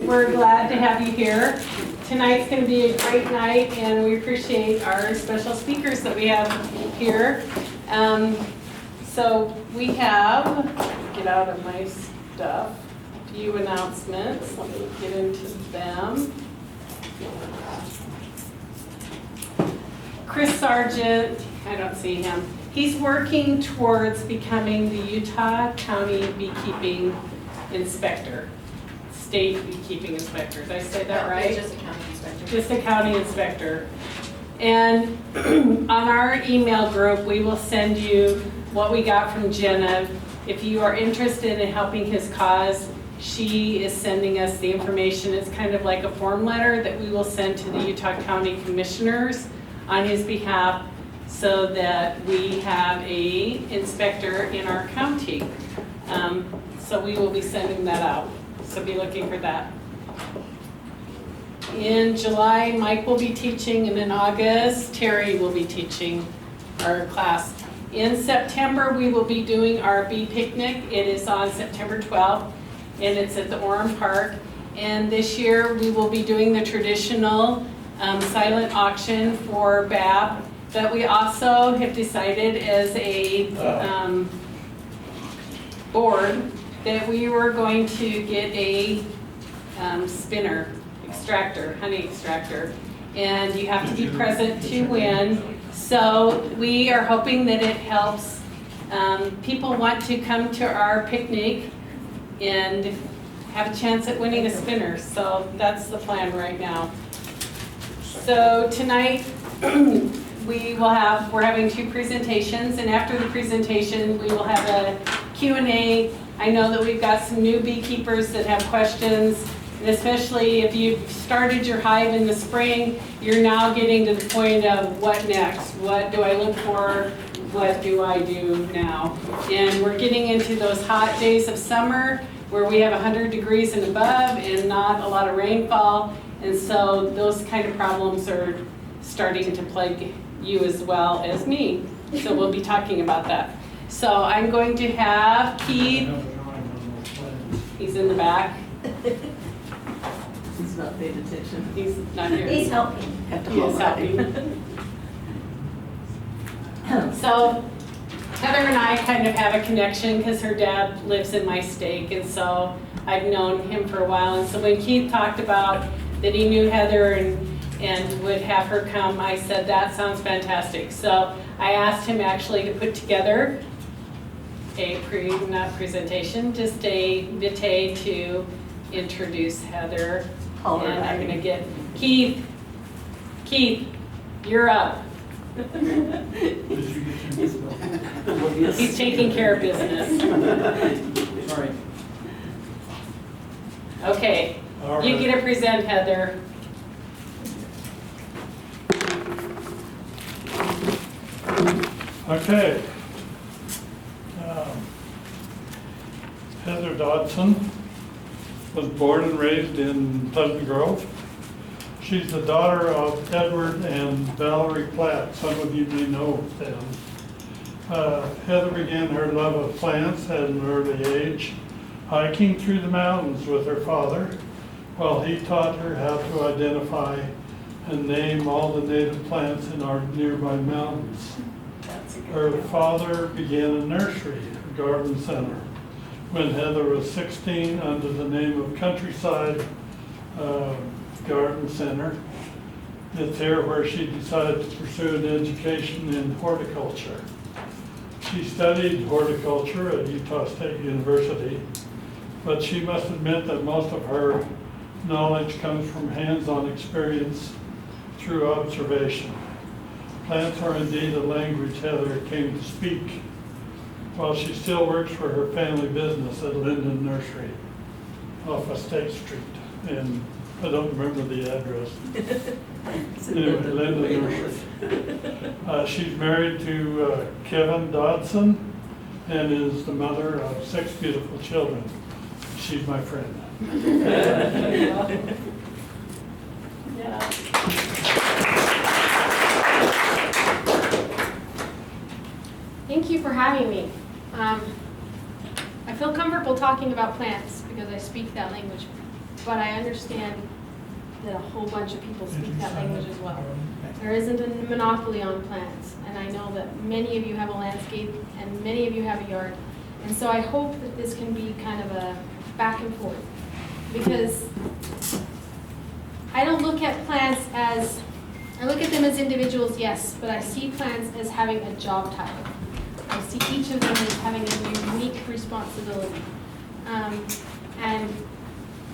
We're glad to have you here. Tonight's going to be a great night, and we appreciate our special speakers that we have here. So we have, get out of my stuff, a few announcements. Let me get into them. Chris Sargent, I don't see him. He's working towards becoming the Utah County Beekeeping Inspector. State beekeeping inspector. Did I say that right? Just a county inspector. Just a county inspector. And on our email group, we will send you what we got from Jenna. If you are interested in helping his cause, she is sending us the information. It's kind of like a form letter that we will send to the Utah County Commissioners on his behalf so that we have a inspector in our county. So we will be sending that out. So be looking for that. In July, Mike will be teaching, and in August, Terry will be teaching our class. In September, we will be doing our bee picnic. It is on September 12th, and it's at the Orem Park. And this year, we will be doing the traditional silent auction for BAB, but we also have decided as a board that we were going to get a spinner extractor, honey extractor, and you have to be present to win. So we are hoping that it helps people want to come to our picnic and have a chance at winning a spinner. So that's the plan right now. So tonight we're having two presentations, and after the presentation we will have a Q&A. I know that we've got some new beekeepers that have questions, and especially if you've started your hive in the spring, you're now getting to the point of what next? What do I look for? What do I do now? And we're getting into those hot days of summer where we have 100 degrees and above and not a lot of rainfall, and so those kind of problems are starting to plague you as well as me. So we'll be talking about that. So I'm going to have Keith. He's in the back. He's not paying attention. He's not here. He's helping. Have to He is hold helping. So Heather and I kind of have a connection because her dad lives in my stake, and so I've known him for a while. And so when Keith talked about that he knew Heather and would have her come, I said, that sounds fantastic. So I asked him actually to put together not presentation, just a vitae to introduce Heather. All And I'm right. gonna get Keith, you're up. He's taking care of business. Sorry. Okay, All you right. get to present, Heather. Okay. Heather Dodson was born and raised in Pleasant Grove. She's the daughter of Edward and Valerie Platt. Some of you may know them. Heather began her love of plants at an early age, hiking through the mountains with her father, while he taught her how to identify and name all the native plants in our nearby mountains. That's a good Her one. father began a nursery, a garden center, when Heather was 16 under the name of Countryside Garden Center. It's here where she decided to pursue an education in horticulture. She studied horticulture at Utah State University, but she must admit that most of her knowledge comes from hands-on experience through observation. Plants are indeed a language Heather came to speak while she still works for her family business at Linden Nursery off of State Street. And I don't remember the address. Anyway, Linden Nursery. She's married to Kevin Dodson and is the mother of 6 beautiful children. She's my friend. Yeah. Thank you for having me. I feel comfortable talking about plants because I speak that language, but I understand that a whole bunch of people speak that language as well. There isn't a monopoly on plants, and I know that many of you have a landscape and many of you have a yard. And so I hope that this can be kind of a back and forth, because I don't look at plants as, I look at them as individuals, yes, but I see plants as having a job title. I see each of them as having a unique responsibility. And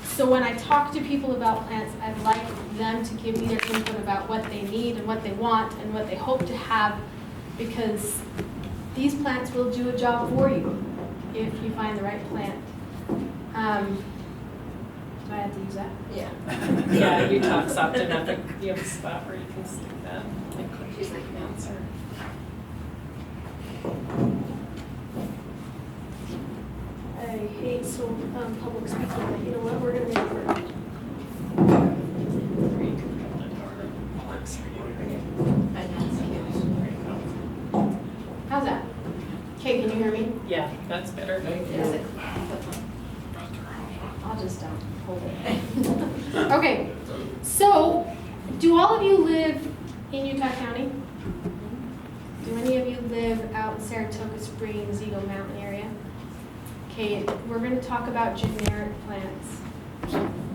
so when I talk to people about plants, I'd like them to give me their input about what they need and what they want and what they hope to have, because these plants will do a job for you if you find the right plant. Do I have to use that? Yeah. Yeah, you talk soft enough that you have a spot where you can stick that. She's like, no, sir. I hate so public speaking, but you know what, we're gonna make it work. How's that? Okay, can you hear me? Yeah, that's better. Is it? I'll just hold it. Okay, so do all of you live in Utah County? Do any of you live out in Saratoga Springs, Eagle Mountain area? Okay, we're going to talk about generic plants.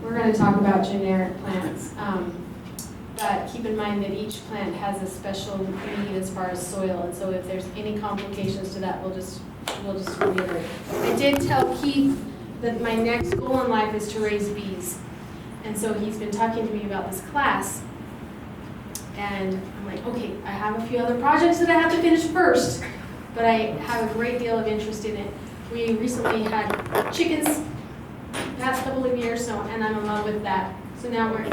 We're going to talk about generic plants. But keep in mind that each plant has a special need as far as soil, and so if there's any complications to that, we'll just reiterate. I did tell Keith that my next goal in life is to raise bees, and so he's been talking to me about this class, and I'm like, okay, I have a few other projects that I have to finish first, but I have a great deal of interest in it. We recently had chickens the past couple of years, and I'm in love with that. So now we're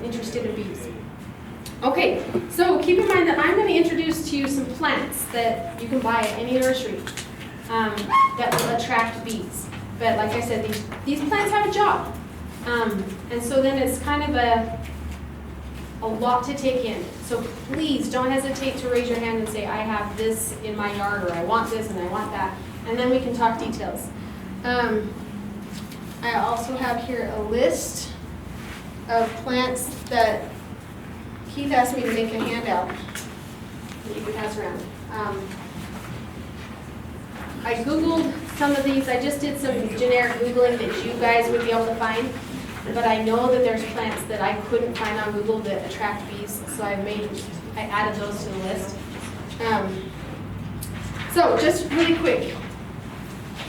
interested in bees. Okay, so keep in mind that I'm going to introduce to you some plants that you can buy at any nursery that will attract bees. But like I said, these plants have a job. And so then it's kind of a lot to take in. So please don't hesitate to raise your hand and say, I have this in my yard, or I want this and I want that. And then we can talk details. I also have here a list of plants that Keith asked me to make a handout that you can pass around. I Googled some of these. I just did some generic Googling that you guys would be able to find. But I know that there's plants that I couldn't find on Google that attract bees, so I added those to the list. So just really quick,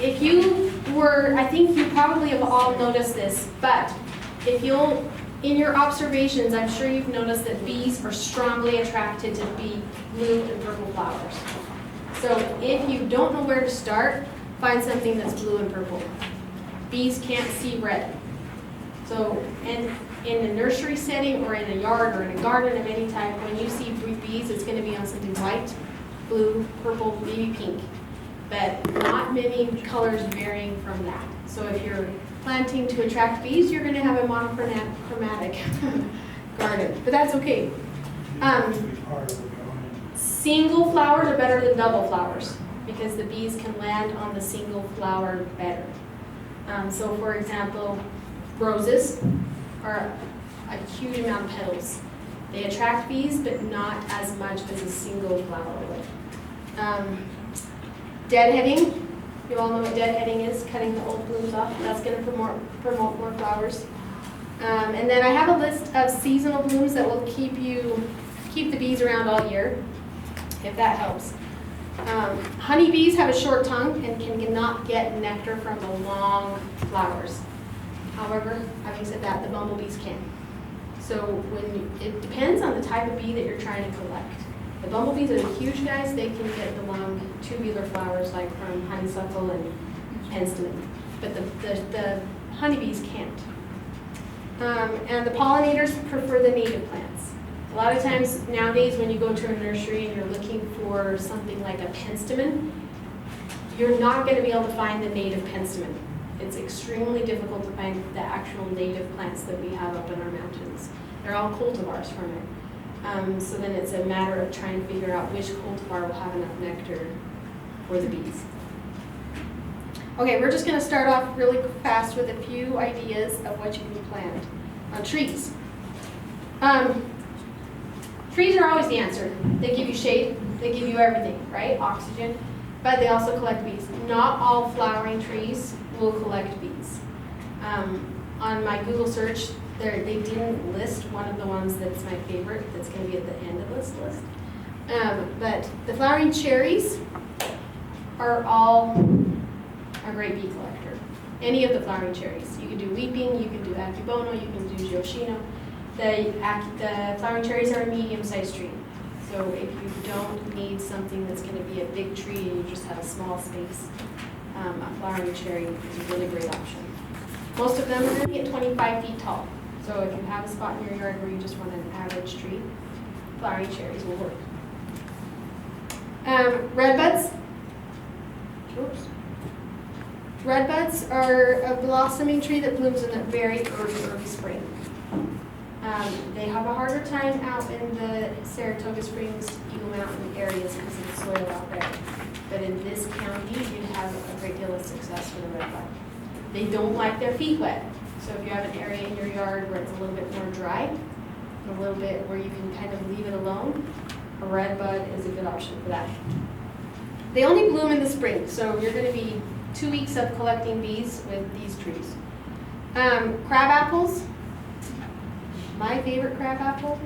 if you were, I think you probably have all noticed this, but if you'll, in your observations, I'm sure you've noticed that bees are strongly attracted to blue and purple flowers. So if you don't know where to start, find something that's blue and purple. Bees can't see red. So in a nursery setting or in a yard or in a garden of any type, when you see bees, it's going to be on something white, blue, purple, maybe pink, but not many colors varying from that. So if you're planting to attract bees, you're going to have a monochromatic garden, but that's okay. Single flowers are better than double flowers because the bees can land on the single flower better. So for example, roses are a huge amount of petals. They attract bees, but not as much as a single flower would. Deadheading, you all know what deadheading is, cutting the old blooms off. That's going to promote more flowers. And then I have a list of seasonal blooms that will keep the bees around all year, if that helps. Honeybees have a short tongue and cannot get nectar from the long flowers. However, having said that, the bumblebees can. So it depends on the type of bee that you're trying to collect. The bumblebees are the huge guys. They can get the long tubular flowers like from honeysuckle and penstemon. But the honeybees can't. And the pollinators prefer the native plants. A lot of times nowadays when you go to a nursery and you're looking for something like a penstemon, you're not going to be able to find the native penstemon. It's extremely difficult to find the actual native plants that we have up in our mountains. They're all cultivars from it. So then it's a matter of trying to figure out which cultivar will have enough nectar for the bees. Okay, we're just gonna start off really fast with a few ideas of what you can plant on trees. Trees are always the answer. They give you shade, they give you everything, right? Oxygen, but they also collect bees. Not all flowering trees will collect bees. On my Google search, they didn't list one of the ones that's my favorite, that's gonna be at the end of this list. But the flowering cherries are all a great bee collector. Any of the flowering cherries. You can do weeping, you can do acubono, you can do gioacino. The flowering cherries are a medium-sized tree. So if you don't need something that's going to be a big tree and you just have a small space, a flowering cherry is a really great option. Most of them are going to get 25 feet tall. So if you have a spot in your yard where you just want an average tree, flowering cherries will work. Redbuds. Oops. Redbuds are a blossoming tree that blooms in the very early spring. They have a harder time out in the Saratoga Springs, Eagle Mountain areas because of the soil out there. But in this county, you'd have a great deal of success with a redbud. They don't like their feet wet. So if you have an area in your yard where it's a little bit more dry, a little bit where you can kind of leave it alone, a redbud is a good option for that. They only bloom in the spring, so you're going to be 2 weeks of collecting bees with these trees. Crab apples. My favorite crab apple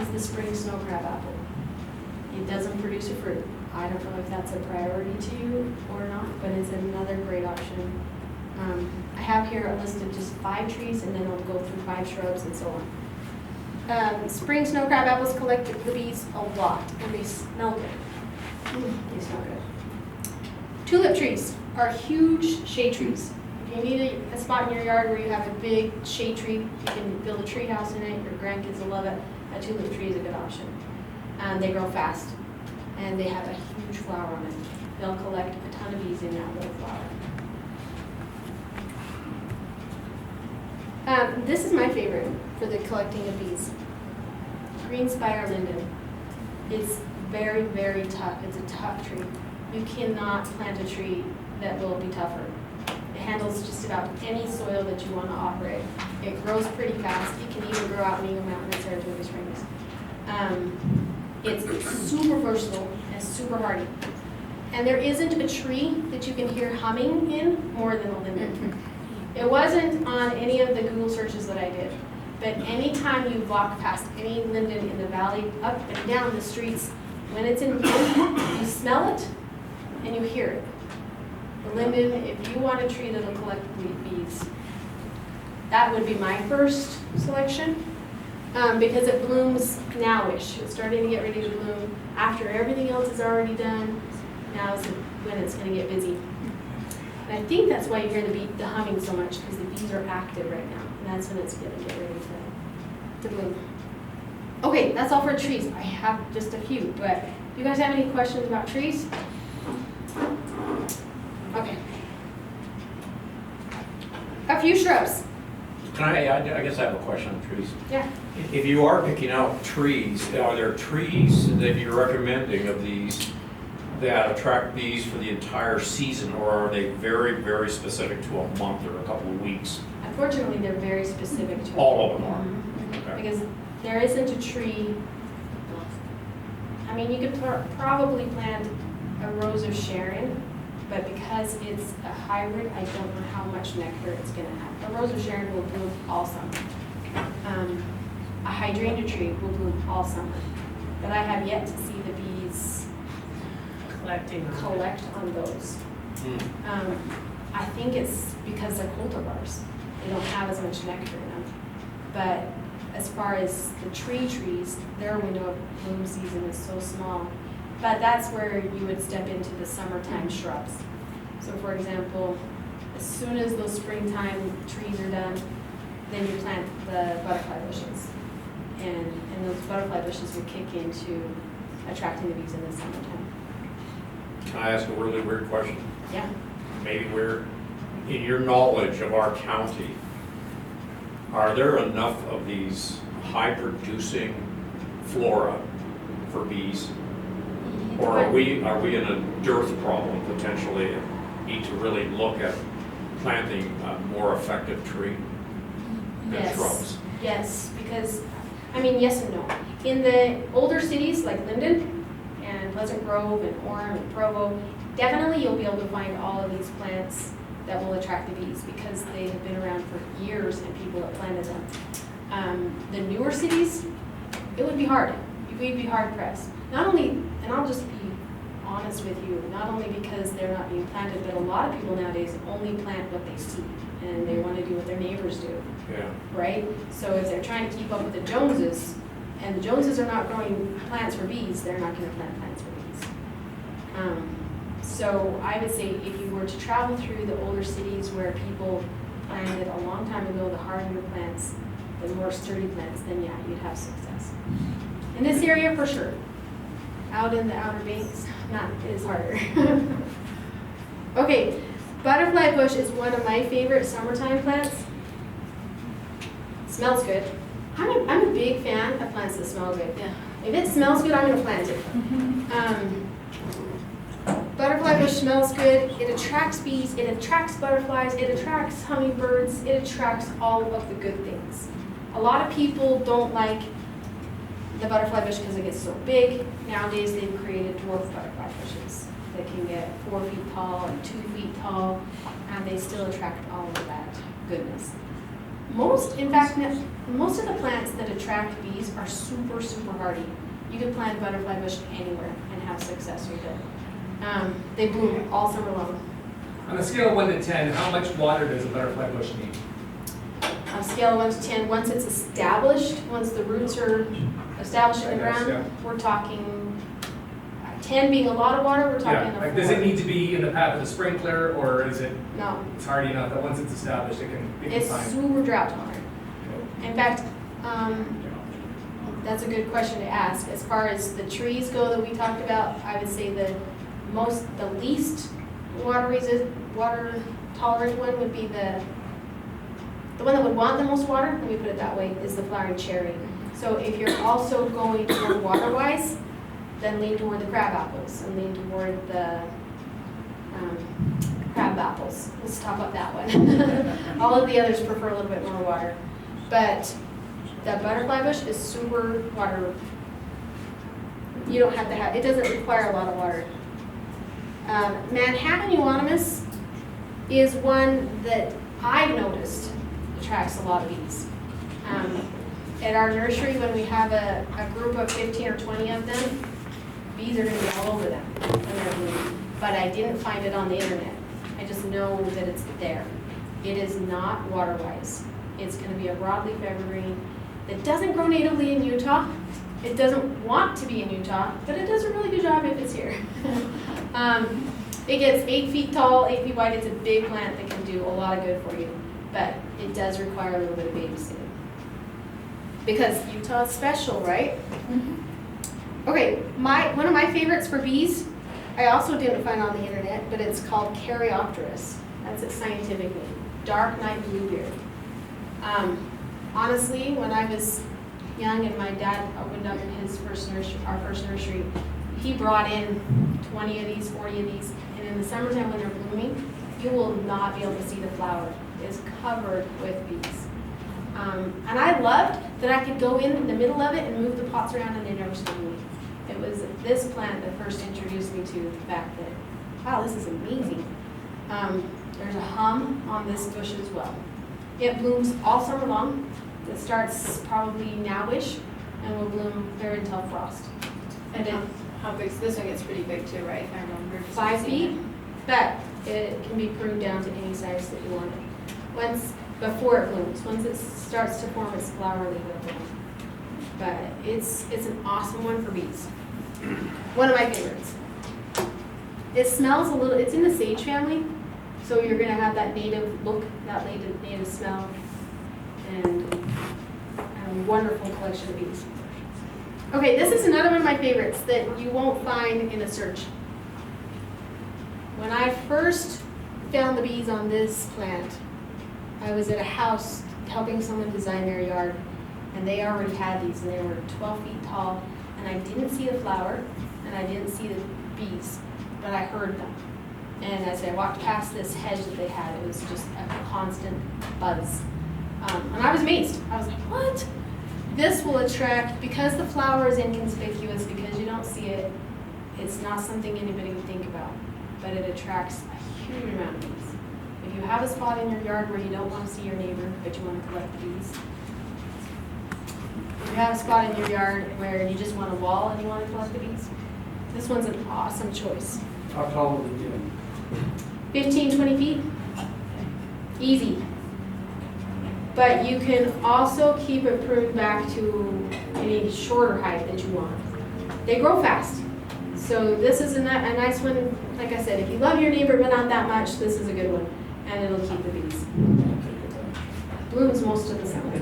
is the spring snow crab apple. It doesn't produce a fruit. I don't know if that's a priority to you or not, but it's another great option. I have here a list of just 5 trees, and then I'll go through 5 shrubs and so on. Spring snow crab apples collect the bees a lot, and they smell good. They smell good. Tulip trees are huge shade trees. If you need a spot in your yard where you have a big shade tree, you can build a tree house in it, your grandkids will love it. A tulip tree is a good option. They grow fast, and they have a huge flower on it. They'll collect a ton of bees in that little flower. This is my favorite for the collecting of bees. Green spire linden. It's very, very tough. It's a tough tree. You cannot plant a tree that will be tougher. It handles just about any soil that you want to operate. It grows pretty fast. It can even grow out in Eagle Mountain and Saratoga Springs. It's super versatile and super hardy. And there isn't a tree that you can hear humming in more than a linden. It wasn't on any of the Google searches that I did, but anytime you walk past any linden in the valley, up and down the streets, when it's in bloom, you smell it and you hear it. The linden, if you want a tree that'll collect bees, that would be my first selection, because it blooms now-ish. It's starting to get ready to bloom after everything else is already done. Now is when it's going to get busy. And I think that's why you hear the humming so much, because the bees are active right now, and that's when it's going to get ready to bloom. Okay, that's all for trees. I have just a few, but do you guys have any questions about trees? Okay. A few shrubs. I guess I have a question on trees. Yeah. If you are picking out trees, are there trees that you're recommending of these that attract bees for the entire season, or are they very, very specific to a month or a couple of weeks? Unfortunately, they're very specific to All of them are. Okay. because there isn't a tree. I mean, you could probably plant a rose of Sharon, but because it's a hybrid, I don't know how much nectar it's going to have. A rose of Sharon will bloom all summer. A hydrangea tree will bloom all summer. But I have yet to see the bees collect on those. I think it's because they're cultivars. They don't have as much nectar in them. But as far as the trees, their window of bloom season is so small. But that's where you would step into the summertime shrubs. So for example, as soon as those springtime trees are done, then you plant the butterfly bushes. And those butterfly bushes would kick into attracting the bees in the summertime. Can I ask a really weird question? Yeah. Maybe in your knowledge of our county, are there enough of these high-producing flora for bees? Or are we in a dearth problem potentially need to really look at planting a more effective tree than Yes. shrubs. Yes, because, I mean, yes and no. In the older cities like Linden and Pleasant Grove and Orem and Provo, definitely you'll be able to find all of these plants that will attract the bees because they have been around for years and people have planted them. The newer cities, it would be hard. We'd be hard pressed. Not only, and I'll just be honest with you, not only because they're not being planted, but a lot of people nowadays only plant what they see and they want to do what their neighbors do, Yeah. right? So if they're trying to keep up with the Joneses, and the Joneses are not growing plants for bees, they're not going to plant plants for bees. So I would say if you were to travel through the older cities where people planted a long time ago the hardier plants, the more sturdy plants, then yeah, you'd have success. In this area, for sure. Out in the Outer Banks, it is harder. Okay, butterfly bush is one of my favorite summertime plants. Smells good. I'm a big fan of plants that smell good. Yeah. If it smells good, I'm gonna plant it. Butterfly bush smells good. It attracts bees. It attracts butterflies. It attracts hummingbirds. It attracts all of the good things. A lot of people don't like the butterfly bush because it gets so big. Nowadays, they've created dwarf butterfly bushes that can get 4 feet tall and 2 feet tall, and they still attract all of that goodness. In fact, most of the plants that attract bees are super, super hardy. You can plant a butterfly bush anywhere and have success with it. They bloom all summer long. On a scale of 1 to 10, how much water does a butterfly bush need? On a scale of 1 to 10, once it's established, once the roots are established in the I guess, ground, we're talking 10 being a lot of water, we're talking Yeah, a like 4. does it need to be in the path of the sprinkler, or is it No, it's hardy enough that once it's established, it can it's fine? super drought tolerant. In fact, that's a good question to ask. As far as the trees go that we talked about, I would say the least water tolerant one would be the one that would want the most water, let me put it that way, is the flowering cherry. So if you're also going toward water-wise, then lean toward the crab apples and lean toward the crab apples. Let's talk about that one. All of the others prefer a little bit more water. But the butterfly bush is super water. You don't have to have, it doesn't require a lot of water. Manhattan euonymus is one that I've noticed attracts a lot of bees. At our nursery, when we have a group of 15 or 20 of them, bees are going to be all over them when they're blooming. But I didn't find it on the internet. I just know that it's there. It is not water-wise. It's going to be a broadleaf evergreen that doesn't grow natively in Utah. It doesn't want to be in Utah, but it does a really good job if it's here. It gets 8 feet tall, 8 feet wide. It's a big plant that can do a lot of good for you, but it does require a little bit of babysitting. Because Utah is special, right? Okay, one of my favorites for bees, I also didn't find on the internet, but it's called Caryopteris. That's its scientific name. Dark night bluebeard. Honestly, when I was young and my dad opened up our first nursery, he brought in 20 of these, 40 of these, and in the summertime when they're blooming, you will not be able to see the flower. It is covered with bees. And I loved that I could go in the middle of it and move the pots around and they never stung me. It was this plant that first introduced me to the fact that, wow, this is amazing. There's a hum on this bush as well. It blooms all summer long. It starts probably nowish and will bloom there until frost. And how big, this one gets pretty big too, right? If I remember. just 5 seeing feet, but it can be pruned down to any size that you want it. Before it blooms, once it starts to form its flower, leave it alone. But it's an awesome one for bees. One of my favorites. It smells a little, it's in the sage family, so you're gonna have that native look, that native smell, and a wonderful collection of bees. Okay, this is another one of my favorites that you won't find in a search. When I first found the bees on this plant, I was at a house helping someone design their yard, and they already had these, and they were 12 feet tall, and I didn't see the flower, and I didn't see the bees, but I heard them. And as I walked past this hedge that they had, it was just a constant buzz. And I was amazed. I was like, what? This will attract, because the flower is inconspicuous, because you don't see it, it's not something anybody would think about, but it attracts a huge amount of bees. If you have a spot in your yard where you don't want to see your neighbor, but you want to collect bees, if you have a spot in your yard where you just want a wall and you want to collect the bees, this one's an awesome choice. How tall will it get? 15, 20 feet. Easy. But you can also keep it pruned back to any shorter height that you want. They grow fast. So this is a nice one. Like I said, if you love your neighbor but not that much, this is a good one. And it'll keep the bees. Blooms most of the summer.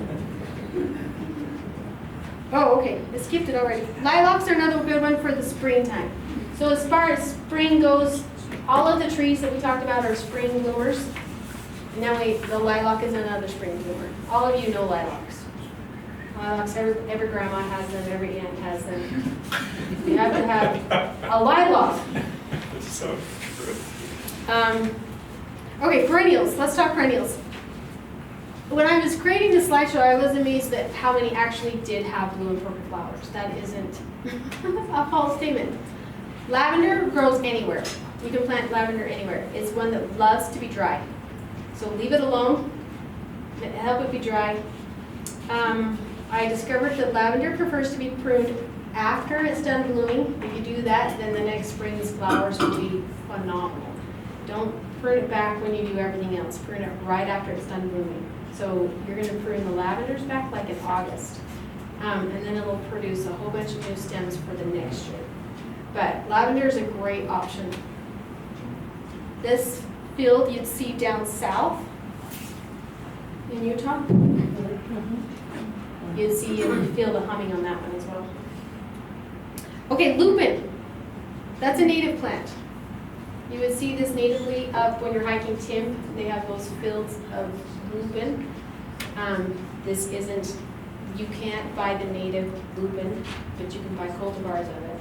Oh, okay. I skipped it already. Lilacs are another good one for the springtime. So as far as spring goes, all of the trees that we talked about are spring bloomers. Now the lilac is another spring bloomer. All of you know lilacs. Lilacs, every grandma has them, every aunt has them. You have to have a lilac. It's so true. Okay, perennials. Let's talk perennials. When I was creating the slideshow, I was amazed at how many actually did have blue and purple flowers. That isn't a false statement. Lavender grows anywhere. You can plant lavender anywhere. It's one that loves to be dry. So leave it alone, help it be dry. I discovered that lavender prefers to be pruned after it's done blooming. If you do that, then the next spring's flowers will be phenomenal. Don't prune it back when you do everything else. Prune it right after it's done blooming. So you're going to prune the lavenders back like in August. And then it'll produce a whole bunch of new stems for the next year. But lavender is a great option. This field you'd see down south in Utah. You'd see a field of humming on that one as well. Okay, lupin. That's a native plant. You would see this natively up when you're hiking Tim. They have those fields of lupin. This isn't, you can't buy the native lupin, but you can buy cultivars of it.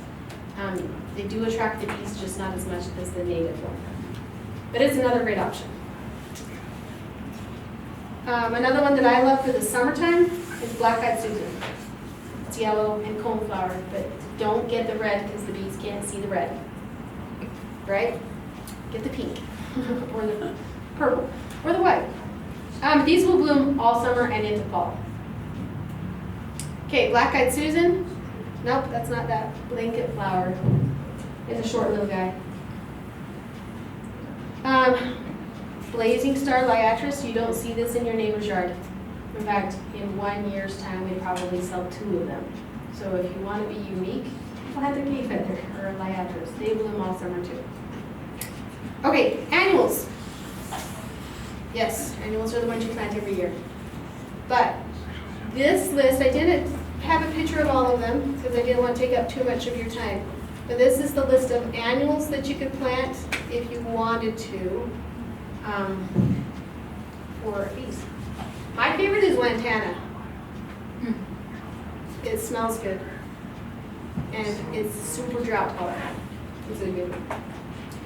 They do attract the bees, just not as much as the native one. But it's another great option. Another one that I love for the summertime is black-eyed Susan. It's yellow and coneflower, but don't get the red because the bees can't see the red. Right? Get the pink, or the purple, or the white. These will bloom all summer and into fall. Okay, black-eyed Susan. Nope, that's not that blanket flower. It's a short little guy. Blazing Star Liatris, you don't see this in your neighbor's yard. In fact, in 1 year's time, we probably sell 2 of them. So if you want to be unique, plant a cave feather or a liatris. They bloom all summer too. Okay, annuals. Yes, annuals are the ones you plant every year. But this list, I didn't have a picture of all of them because I didn't want to take up too much of your time. But this is the list of annuals that you could plant if you wanted to for bees. My favorite is lantana. It smells good. And it's super drought tolerant. It's a good one.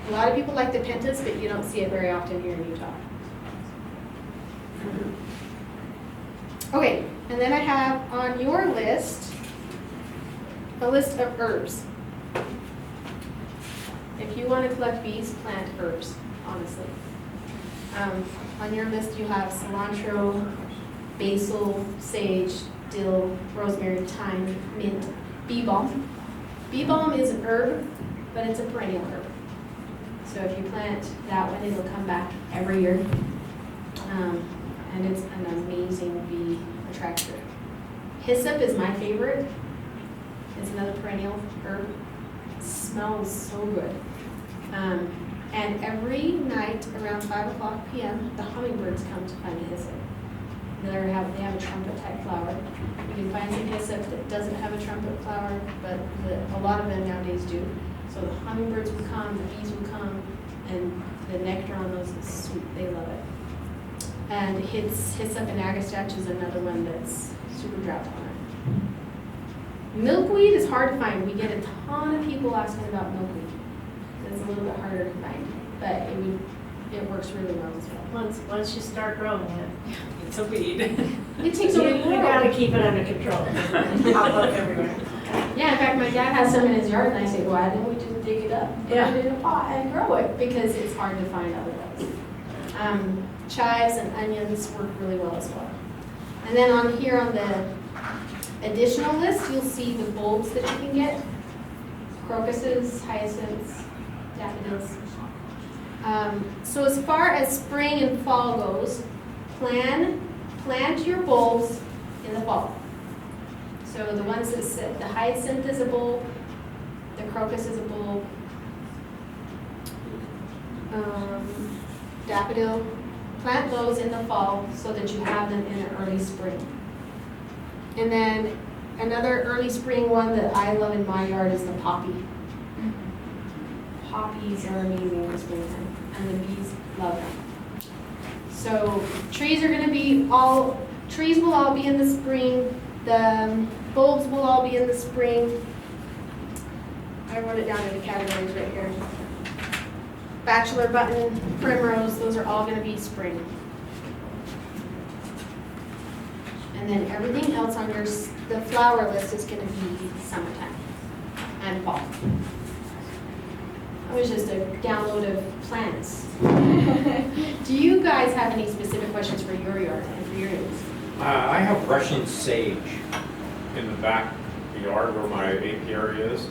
A lot of people like the pentas, but you don't see it very often here in Utah. Okay, and then I have on your list a list of herbs. If you want to collect bees, plant herbs, honestly. On your list you have cilantro, basil, sage, dill, rosemary, thyme, mint, bee balm. Bee balm is an herb, but it's a perennial herb. So if you plant that one, it'll come back every year. And it's an amazing bee attractor. Hyssop is my favorite. It's another perennial herb. It smells so good. And every night around 5 p.m., the hummingbirds come to find the hyssop. They have a trumpet type flower. You can find some hyssop that doesn't have a trumpet flower, but a lot of them nowadays do. So the hummingbirds will come, the bees will come, and the nectar on those is sweet. They love it. And hyssop and agastache is another one that's super drought tolerant. Milkweed is hard to find. We get a ton of people asking about milkweed. It's a little bit harder to find. but it works really well as well. Once you start growing it, it's a weed. It takes a You while. gotta keep it under control. Pop up everywhere. Yeah, in fact, my dad has some in his yard, and I say, why didn't we just dig it up, put Yeah. it in a pot and grow it? Because it's hard to find otherwise. Chives and onions work really well as well. And then on here on the additional list, you'll see the bulbs that you can get. Crocuses, hyacinths, daffodils. So as far as spring and fall goes, plant your bulbs in the fall. So the ones that sit, the hyacinth is a bulb, the crocus is a bulb, daffodil. Plant those in the fall so that you have them in an early spring. And then another early spring one that I love in my yard is the poppy. Poppies are amazing in the springtime, and the bees love them. So trees will all be in the spring. The bulbs will all be in the spring. I wrote it down in the categories right here. Bachelor button, primrose, those are all gonna be spring. And then everything else on the flower list is gonna be summertime and fall. That was just a download of plants. Do you guys have any specific questions for your yard and for your needs? I have Russian sage in the back yard where my apiary is,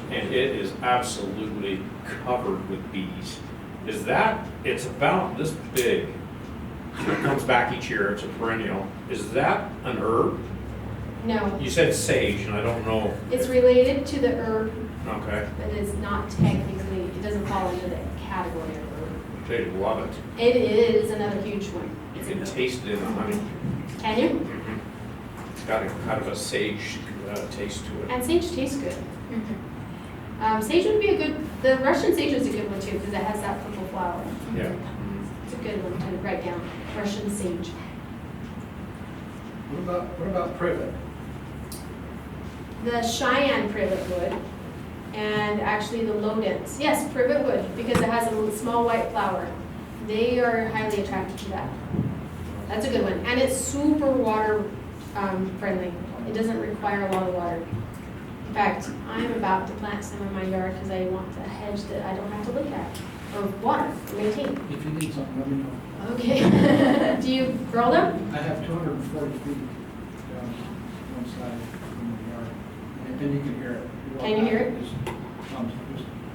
and it is absolutely covered with bees. It's about this big. It comes back each year, it's a perennial. Is that an herb? No, You said sage, and I don't know. it's related to the herb, Okay, but it's not technically, it doesn't fall into the category of herb. they love it. It is another huge one. You can taste it in the honey. Can you? Mhm. It's got a kind of a sage taste to it. And sage tastes good. Sage would be a good, the Russian sage is a good one too, because it has that purple flower. Yeah. Mhm. It's a good one to write down, Russian sage. What about privet? The Cheyenne privet wood, and actually the Lowdens. Yes, privet wood, because it has a little small white flower. They are highly attracted to that. That's a good one, and it's super water friendly. It doesn't require a lot of water. In fact, I'm about to plant some in my yard because I want a hedge that I don't have to look at or water or maintain. If you need something, let me know. Okay. Do you grow them? I have 240 feet down one side from the yard, and you can hear it. Can you hear it? Just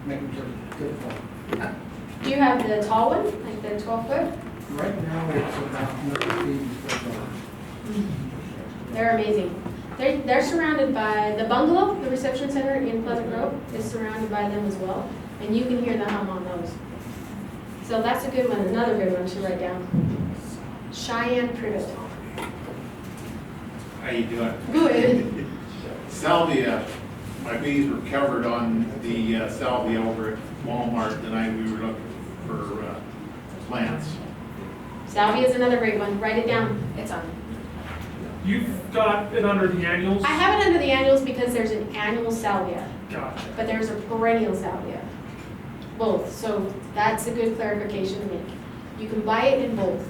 making sure it's good flow. Do you have the tall one, like the 12-foot? Right now, it's about 100 feet. They're amazing. They're surrounded by, the bungalow, the reception center in Pleasant Grove is surrounded by them as well. And you can hear the hum on those. So that's a good one, another good one to write down. Cheyenne privet. How you doing? Good. Salvia, my bees were covered on the salvia over at Walmart the night we were looking for plants. Salvia is another great one. Write it down. It's on. You've got it under the annuals? I have it under the annuals because there's an annual salvia, Gotcha. but there's a perennial salvia. Both. So that's a good clarification to make. You can buy it in both.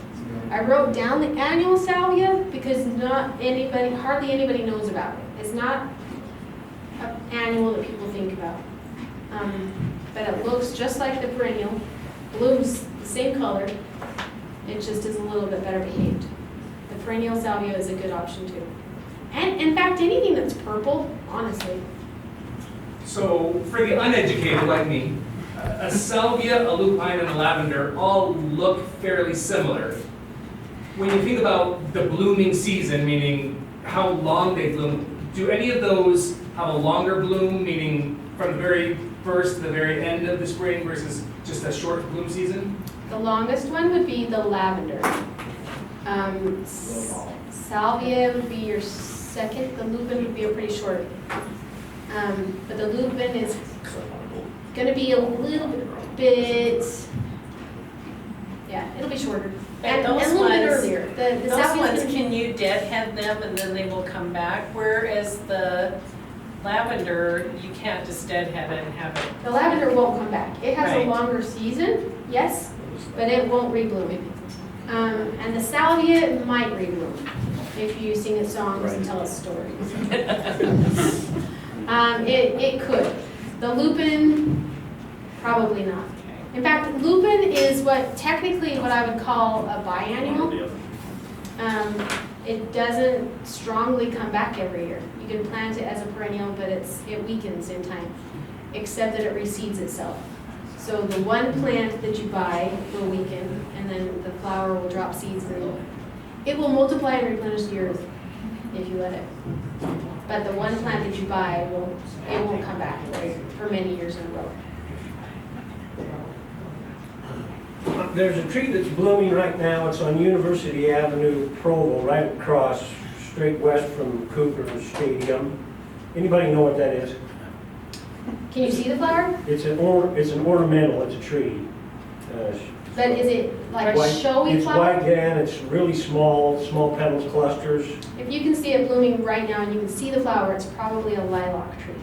I wrote down the annual salvia because hardly anybody knows about it. It's not an annual that people think about. But it looks just like the perennial, blooms the same color, it just is a little bit better behaved. The perennial salvia is a good option too. And in fact, anything that's purple, honestly. So for the uneducated like me, a salvia, a lupine, and a lavender all look fairly similar. When you think about the blooming season, meaning how long they bloom, do any of those have a longer bloom, meaning from the very first to the very end of the spring versus just a short bloom season? The longest one would be the lavender. Salvia would be your second, the lupin would be a pretty short. But the lupin is gonna be a little bit, yeah, it'll be shorter. And a those little bit ones- earlier. The Those salvia's ones, gonna be- can you deadhead them and then they will come back? Whereas the lavender, you can't just deadhead it and have it. The lavender won't come back. It has a Right. longer season. yes, but it won't rebloom. And the salvia might rebloom if you sing its songs and tell its stories. It could. The lupin, probably not. In fact, lupin is technically what I would call a biannual. It doesn't strongly come back every year. You can plant it as a perennial, but it weakens in time, except that it reseeds itself. So the one plant that you buy will weaken, and then the flower will drop seeds, and it will multiply and replenish the earth if you let it. But the one plant that you buy won't come back for many years in a row. There's a tree that's blooming right now. It's on University Avenue, Provo, right across, straight west from Cooper Stadium. Anybody know what that is? Can you see the flower? It's an ornamental. It's a tree. But is it like White- showy It's flower? white, yeah, and it's really small petals, clusters. If you can see it blooming right now and you can see the flower, it's probably a lilac tree.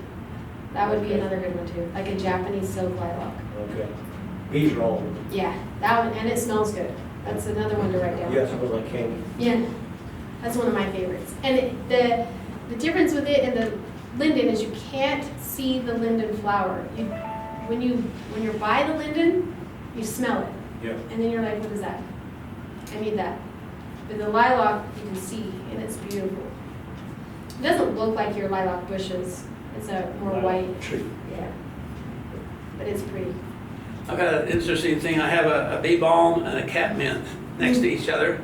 That would be another good one too, like a Japanese silk lilac. Okay. Bees are all, Yeah, that one, and it smells good. That's another one to write down. yes, it was like candy. Yeah, that's one of my favorites. And the difference with it and the linden is you can't see the linden flower. When you're by the linden, you smell it. Yeah. And then you're like, what is that? I need that. But the lilac, you can see, and it's beautiful. It doesn't look like your lilac bushes. It's a more white. Tree. Yeah. But it's pretty. I've got an interesting thing. I have a bee balm and a catmint next to each other.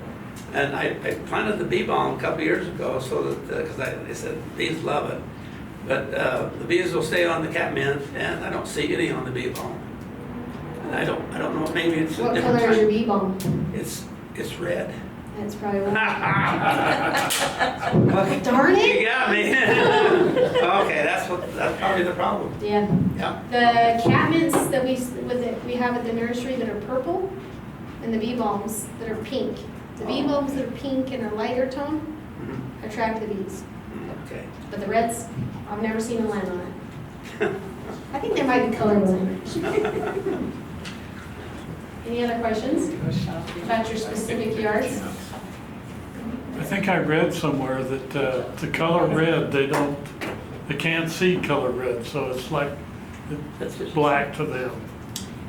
And I planted the bee balm a couple years ago so that, because they said bees love it. But the bees will stay on the catmint, and I don't see any on the bee balm. And I don't know, maybe it's a What different color is your type. bee balm? It's red. That's probably what. Okay. Darn You it! got me. Okay, that's probably the problem. Yeah. Yeah. The catmints that we have at the nursery that are purple, and the bee balms that are pink. The bee balms that are pink and a lighter tone Mhm. attract the bees. Okay. But the reds, I've never seen them land on it. I think they might be colorblind. Any other questions about your specific yards? I think I read somewhere that the color red, they can't see color red, so it's like That's just black to them.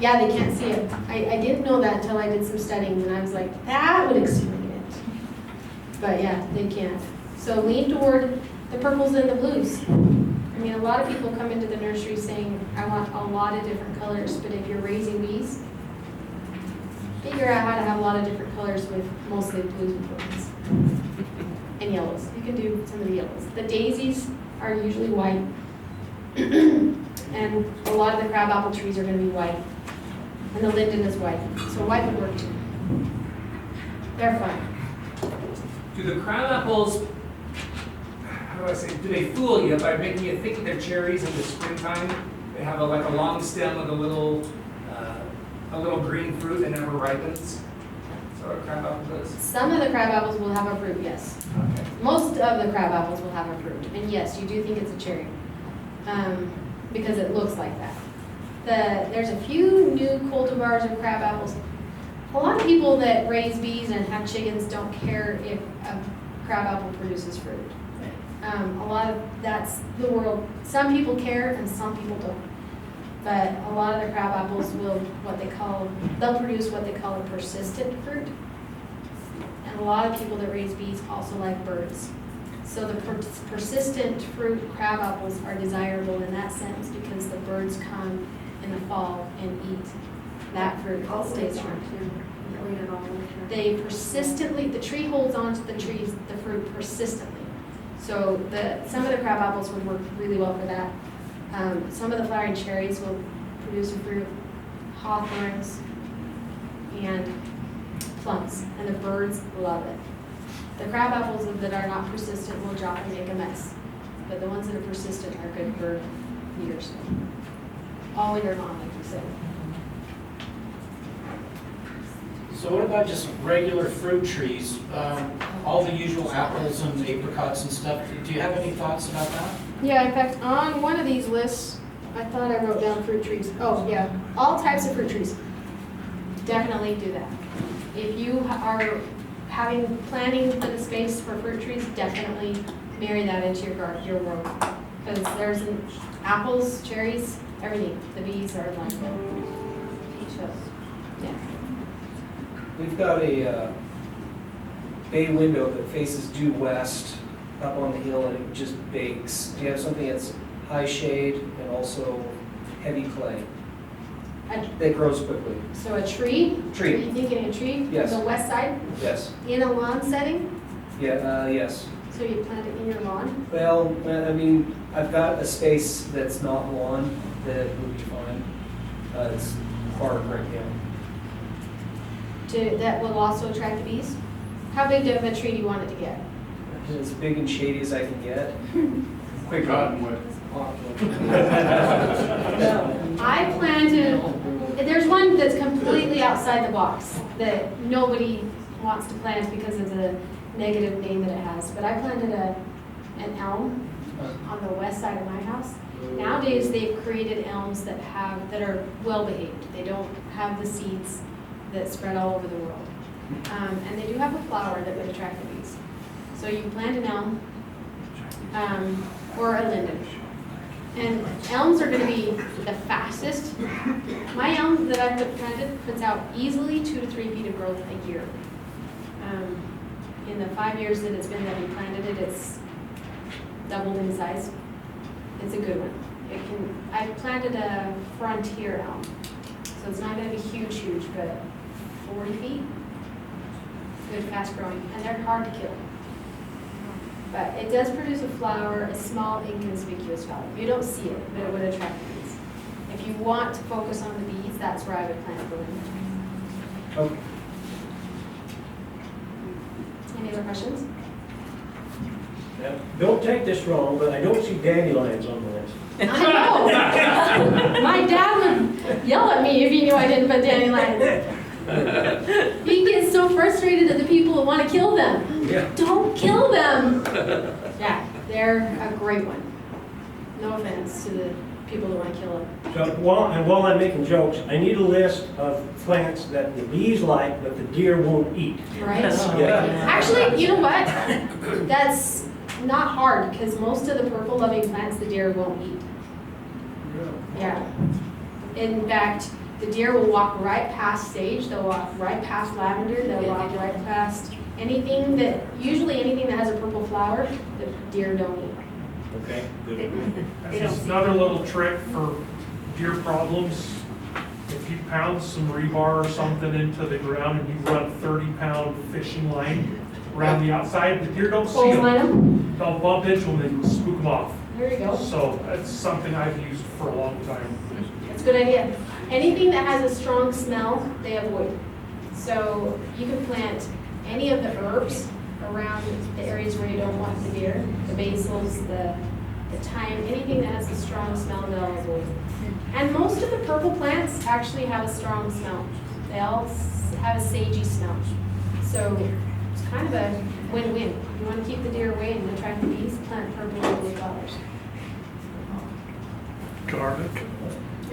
Yeah, they can't see it. I didn't know that until I did some studying, and I was like, that would explain it. But yeah, they can't. So lean toward the purples and the blues. I mean, a lot of people come into the nursery saying, I want a lot of different colors, but if you're raising bees, figure out how to have a lot of different colors with mostly blues and purples. And yellows. You can do some of the yellows. The daisies are usually white. And a lot of the crabapple trees are going to be white. And the linden is white. So white would work too. They're fun. Do the crab-apples, how do I say, do they fool you by making you think they're cherries in the springtime? They have like a long stem with a little green fruit that never ripens. So a crab-apple does. Some of the crabapples will have a fruit, yes. Okay. Most of the crabapples will have a fruit. And yes, you do think it's a cherry. Because it looks like that. There's a few new cultivars of crabapples. A lot of people that raise bees and have chickens don't care if a crabapple produces fruit. A lot of that's the world. Some people care and some people don't. But a lot of the crabapples they'll produce what they call a persistent fruit. And a lot of people that raise bees also like birds. So the persistent fruit crabapples are desirable in that sense because the birds come in the fall and eat that fruit that stays around. They persistently, the tree holds on to the fruit persistently. So some of the crabapples would work really well for that. Some of the flowering cherries will produce a fruit, hawthorns, and plums, and the birds love it. The crabapples that are not persistent will drop and make a mess, but the ones that are persistent are good for years. All year long, like you said. So what about just regular fruit trees? All the usual apples and apricots and stuff. Do you have any thoughts about that? Yeah, in fact, on one of these lists, I thought I wrote down fruit trees. Oh, yeah, all types of fruit trees. definitely do that. If you are planning for the space for fruit trees, definitely marry that into your garden, your row. Because there's apples, cherries, everything. The bees are like them. So, yeah. We've got a bay window that faces due west up on the hill, and it just bakes. Do you have something that's high shade and also heavy clay that grows quickly? So a tree? Tree. Are you thinking a tree? Yes. The west side? Yes. In a lawn setting? Yeah, yes. So you plant it in your lawn? Well, I mean, I've got a space that's not lawn that would be fine. It's park right now. That will also attract the bees? How big of a tree do you want it to get? As big and shady as I can get. Quick cottonwood. I planted, there's one that's completely outside the box that nobody wants to plant because of the negative name that it has. But I planted an elm on the west side of my house. Nowadays, they've created elms that are well behaved. They don't have the seeds that spread all over the world. And they do have a flower that would attract the bees. So you plant an elm or a linden. And elms are going to be the fastest. My elm that I've planted puts out easily 2 to 3 feet of growth a year. In the 5 years that it's been that we planted it, it's doubled in size. It's a good one. I planted a frontier elm, so it's not going to be huge, but 40 feet. Good, fast growing, and they're hard to kill. But it does produce a flower, a small, inconspicuous flower. You don't see it, but it would attract bees. If you want to focus on the bees, that's where I would plant the linden. Okay. Any other questions? Now, don't take this wrong, but I don't see dandelions on the list. I know. My dad would yell at me if he knew I didn't put dandelions. He gets so frustrated at the people who want to kill them. Yeah. Don't kill them. Yeah, they're a great one. No offense to the people who want to kill them. So while I'm making jokes, I need a list of plants that the bees like, but the deer won't eat. Right? Yeah. Actually, you know what? That's not hard because most of the purple loving plants the deer won't eat. Yeah. In fact, the deer will walk right past sage, they'll walk right past lavender, they'll walk right past anything that has a purple flower, the deer don't eat. Okay. That's just another little trick for deer problems. If you pound some rebar or something into the ground and you run 30-pound fishing line around the outside, the deer don't see Clothesline them. them? They'll bump into them and spook them off. There you go. So that's something I've used for a long time. That's a good idea. Anything that has a strong smell, they avoid. So you can plant any of the herbs around the areas where you don't want the deer, the basils, the thyme, anything that has a strong smell, they'll avoid. And most of the purple plants actually have a strong smell. They all have a sagey smell. So it's kind of a win-win. You want to keep the deer away and attract the bees, plant purple lovely flowers. Garlic.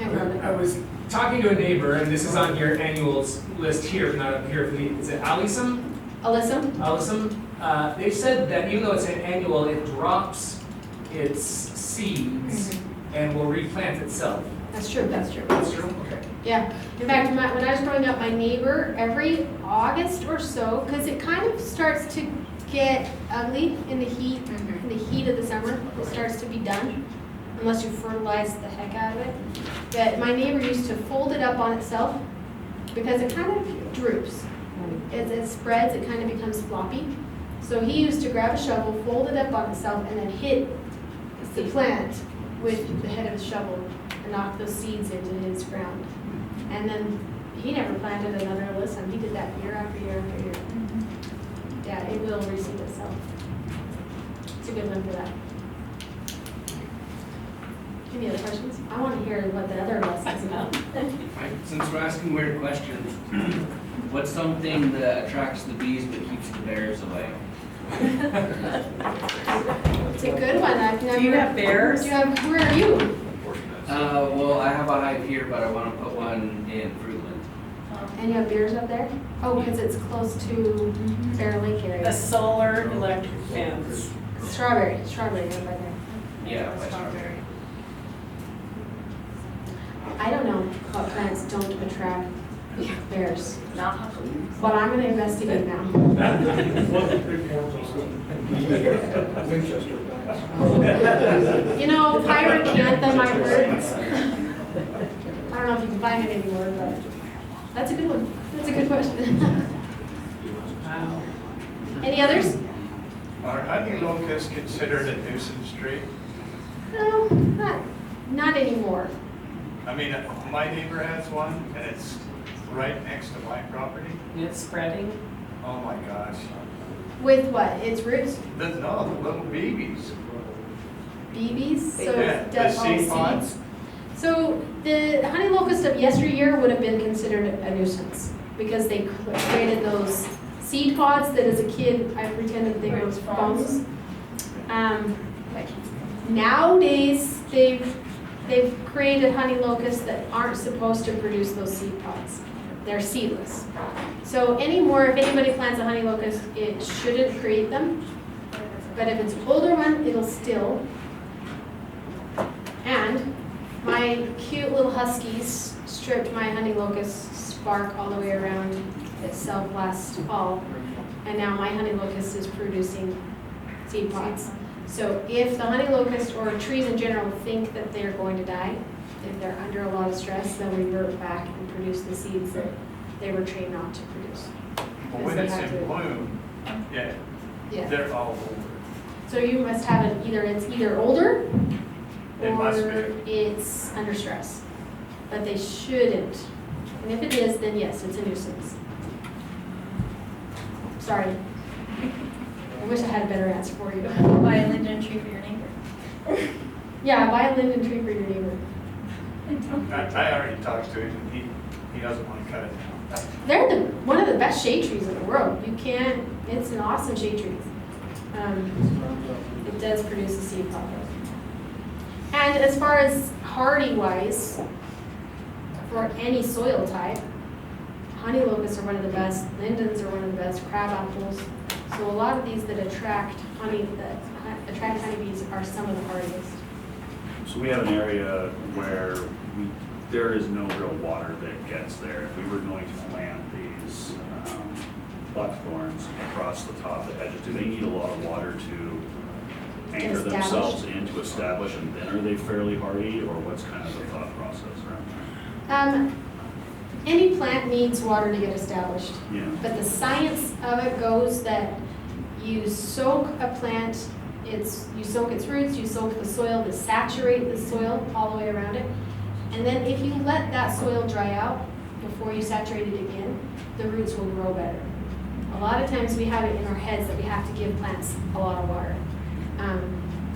I was talking to a neighbor, and this is on your annuals list here, not up here for me. Is it Alyssum? Alyssum? Alyssum. They said that even though it's an annual, it drops its seeds and will replant itself. That's true, that's true. That's true? Okay. Yeah. In fact, when I was growing up, my neighbor, every August or so, because it kind of starts to get ugly in the heat of the summer, it starts to be done, unless you fertilize the heck out of it. But my neighbor used to fold it up on itself because it kind of droops. As it spreads, it kind of becomes floppy. So he used to grab a shovel, fold it up on itself, and then hit the plant with the head of the shovel and knock those seeds into his ground. And then he never planted another alyssum. He did that year after year after year. Yeah, it will reseed itself. It's a good one for that. Any other questions? I want to hear what the other lesson's about. Since we're asking weird questions, what's something that attracts the bees but keeps the bears away? It's a good one. I've never. Do you have bears? Where are you? Well, I have a hive here, but I want to put one in Fruitland. And you have beers up there? Oh, because it's close to Bear Lake The area. solar electric fence. Strawberry right by there. Yeah, by strawberry. I don't know what plants don't attract bears, Not huckleberries. but I'm gonna investigate now. Winchester. You know, pyrocanthum, I heard. I don't know if you can find it anymore, but that's a good one. That's a good question. Wow. Any others? Are honey locusts considered a nuisance tree? No, not anymore. I mean, my neighbor has one, and it's right next to my property. It's spreading. Oh my gosh. With what? Its roots? No, the little babies. BBs? So Yeah, the seed pods. So the honey locust of yesteryear would have been considered a nuisance because they created those seed pods that as a kid I pretended they were bones. Nowadays they've created honey locusts that aren't supposed to produce those seed pods. They're seedless. So anymore, if anybody plants a honey locust, it shouldn't create them. But if it's an older one, it'll still. And my cute little huskies stripped my honey locust bark all the way around itself last fall. And now my honey locust is producing seed pods. So if the honey locust or trees in general think that they're going to die, if they're under a lot of stress, they'll revert back and produce the seeds that they were trained not to produce. But when it's in bloom, yeah, Yeah. they're all over. So you must have it it's either older It must or be. it's under stress. But they shouldn't. And if it is, then yes, it's a nuisance. Sorry. I wish I had a better answer for you. Buy a linden tree for your neighbor. Yeah, buy a linden tree for your neighbor. I already talked to him, and he doesn't want to cut it down. They're one of the best shade trees in the world. It's an awesome shade tree. It does produce a seed pod. And as far as hardy wise, for any soil type, honey locusts are one of the best, lindens are one of the best, crab apples. So a lot of these that attract honeybees are some of the hardiest. So we have an area where there is no real water that gets there. If we were going to plant these buckthorns across the top of the hedges, do they need a lot of water to anchor Establish. themselves in to establish, and then are they fairly hardy, or what's kind of the thought process around that? Any plant needs water to get established. Yeah. But the science of it goes that you soak a plant, you soak its roots, you soak the soil to saturate the soil all the way around it. And then if you let that soil dry out before you saturate it again, the roots will grow better. A lot of times we have it in our heads that we have to give plants a lot of water.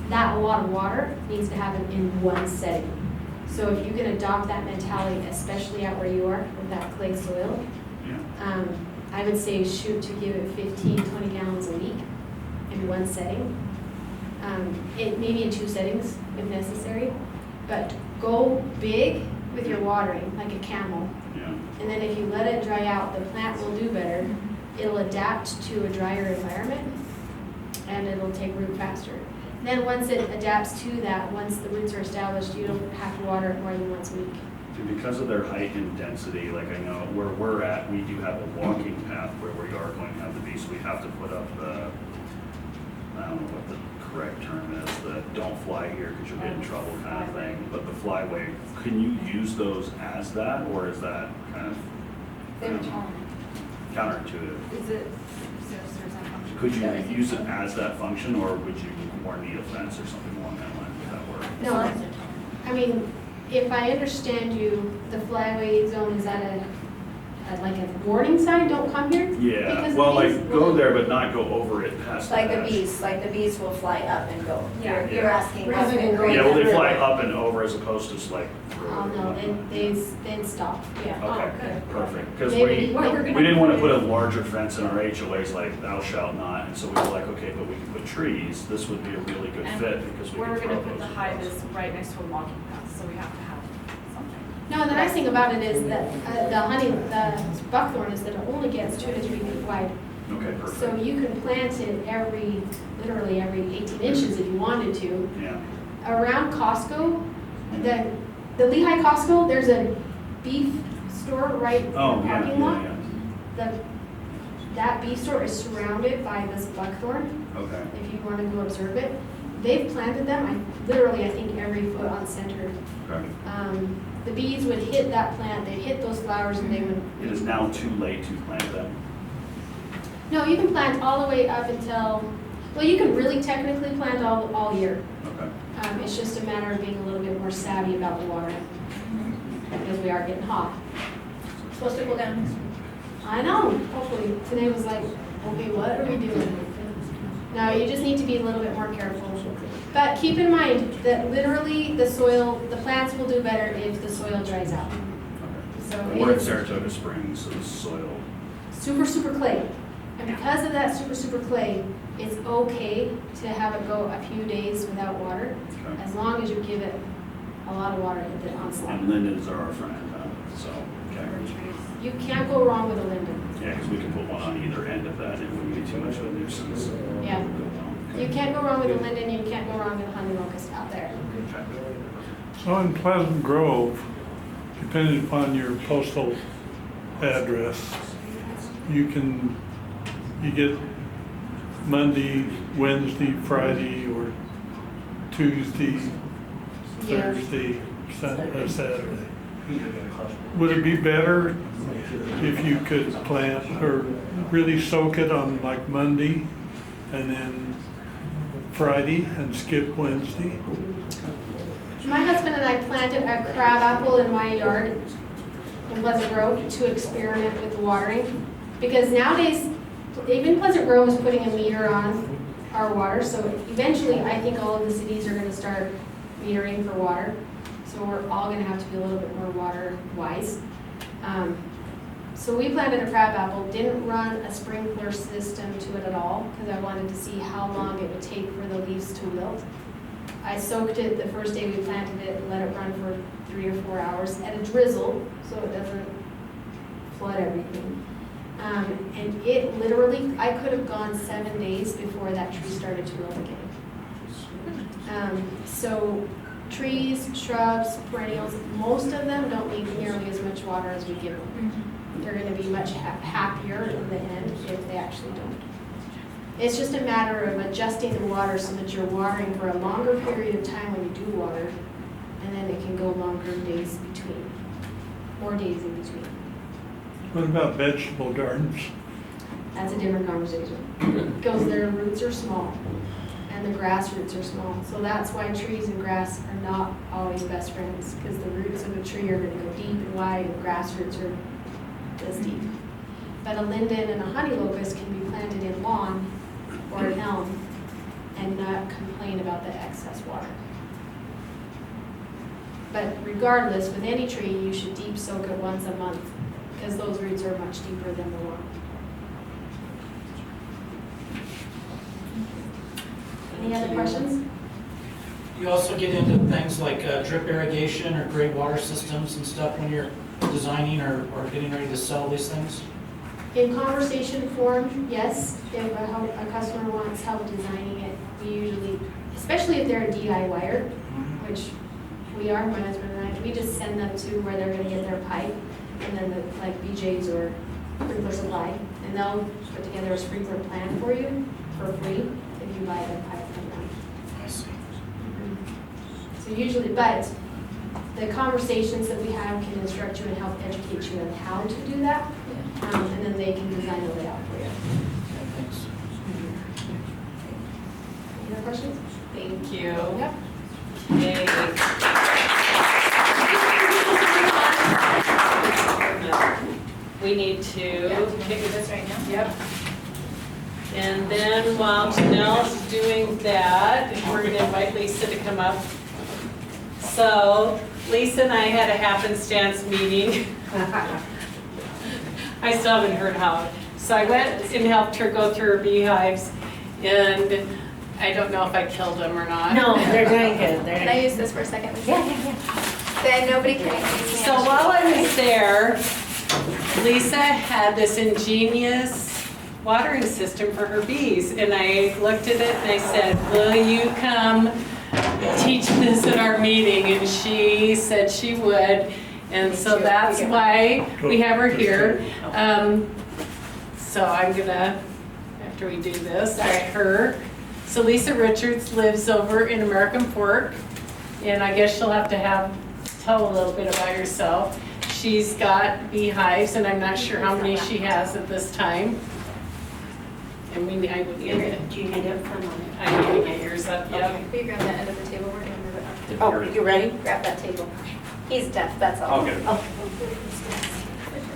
That a lot of water needs to happen in one setting. So if you can adopt that mentality, especially out where you are with that clay soil, I would say shoot to give it 15, 20 gallons a week in one setting. Maybe in two settings if necessary, but go big with your watering, like a camel. Yeah. And then if you let it dry out, the plant will do better. It'll adapt to a drier environment and it'll take root faster. Then once it adapts to that, once the roots are established, you don't have to water it more than once a week. And because of their height and density, like I know where we're at, we do have a walking path where we are going to have the bees. So we have to put up the, I don't know what the correct term is, the don't fly here because you'll get in trouble kind of thing. But the flyway, can you use those as that, or is that kind of counterintuitive? Is it, there's that function? Could you use it as that function, or would you more need a fence or something along that line? Would that work? No, I mean, if I understand you, the flyway zone is at like a warning sign, don't come here? Yeah, Because well, the bees like go there, but not go over it past Like the hedge. bees will fly up and go. Yeah. You're asking. Rather than going Yeah, well, they over fly it. up and over as opposed to just like through. Oh, no, they'd stop, yeah. Okay, perfect, because Maybe- we didn't want to put a larger fence in our HOAs like thou shalt not, and so we were like, okay, but we can put trees, this would be a really good And fit because we where could we're throw gonna put those the hive across. is right next to a walking path, so we have to have something. No, the nice thing about it is that the buckthorn is that it only gets 2 to 3 feet wide. Okay, perfect. So you can plant it literally every 18 inches if you wanted to. Yeah. Around Costco, the Lehigh Costco, there's a beef store right in the Oh, yeah, parking lot. yeah, That beef store is surrounded by this buckthorn, yeah. Okay. if you want to go observe it. They've planted them, I think every foot on center. Okay. The bees would hit that plant, they'd hit those flowers and they would. It is now too late to plant them. No, you can plant all the way up until, well, you can really technically plant all year. Okay. It's just a matter of being a little bit more savvy about the watering, because we are getting hot. Supposed to cool down. I know, hopefully. Today was like, okay, what are we doing? No, you just need to be a little bit more careful. But keep in mind that literally the plants will do better if the soil dries out. So We're in it is Saratoga Springs, so the soil. super clay. And because of that super clay, it's okay to have it go a few days without water, Okay. as long as you give it a lot of water at the onslaught. And lindens are our friend, so, okay. You can't go wrong with a linden. Yeah, because we can put one on either end of that, it wouldn't be too much of a nuisance. Yeah. You can't go wrong with a linden, you can't go wrong with a honey locust out there. So in Pleasant Grove, depending upon your postal address, you get Monday, Wednesday, Friday, or Tuesday, Yeah. Thursday, Saturday. Would it be better if you could plant or really soak it on like Monday and then Friday and skip Wednesday? My husband and I planted a crabapple in my yard in Pleasant Grove to experiment with the watering. Because nowadays, even Pleasant Grove is putting a meter on our water, so eventually I think all of the cities are gonna start metering for water. So we're all gonna have to be a little bit more water wise. So we planted a crabapple, didn't run a sprinkler system to it at all, because I wanted to see how long it would take for the leaves to wilt. I soaked it the first day we planted it, let it run for 3 or 4 hours at a drizzle, so it doesn't flood everything. And it literally, I could have gone 7 days before that tree started to wilt again. So trees, shrubs, perennials, most of them don't need nearly as much water as we give them. They're gonna be much happier in the end if they actually don't. It's just a matter of adjusting the water so that you're watering for a longer period of time when you do water, and then it can go longer days between, more days in between. What about vegetable gardens? That's a different conversation. Because their roots are small, and the grass roots are small. So that's why trees and grass are not always best friends, because the roots of a tree are gonna go deep and wide, and grass roots are this deep. But a linden and a honey locust can be planted in lawn or an elm and not complain about the excess water. But regardless, with any tree, you should deep soak it once a month, because those roots are much deeper than the lawn. Any other questions? You also get into things like drip irrigation or gray water systems and stuff when you're designing or getting ready to sell these things? In conversation form, yes. If a customer wants help designing it, we usually, especially if they're a DIYer, which we are, my husband and I, we just send them to where they're gonna get their pipe, and then like BJ's or Sprinkler Supply, and they'll put together a sprinkler plan for you for free if you buy the pipe from them. I see. So usually, but the conversations that we have can instruct you and help educate you on how to do that, and then they can design a layout for you. Thanks. Any other questions? Thank you. Yep. We need to. Yeah, do you want to do this right now? Yep. And then while Janelle's doing that, we're going to invite Lisa to come up. So Lisa and I had a happenstance meeting. I still haven't heard how. So I went and helped her go through her beehives, and I don't know if I killed them or not. No, they're doing good. Can I use this for a second? Yeah. Then nobody can accuse me. So while I was there, Lisa had this ingenious watering system for her bees. And I looked at it and I said, will you come teach this at our meeting? And she said she would. And so that's why we have her here. So I'm gonna, after we do this, let her. So Lisa Richards lives over in American Fork. And I guess she'll have to tell a little bit about yourself. She's got beehives, and I'm not sure how many she has at this time. And I would get it. Do you need it for mine? I need to get yours up, yeah. Will you grab that end of the table? We're gonna move it up. Oh, you ready? Grab that table. He's deaf, that's all. Okay. Oh.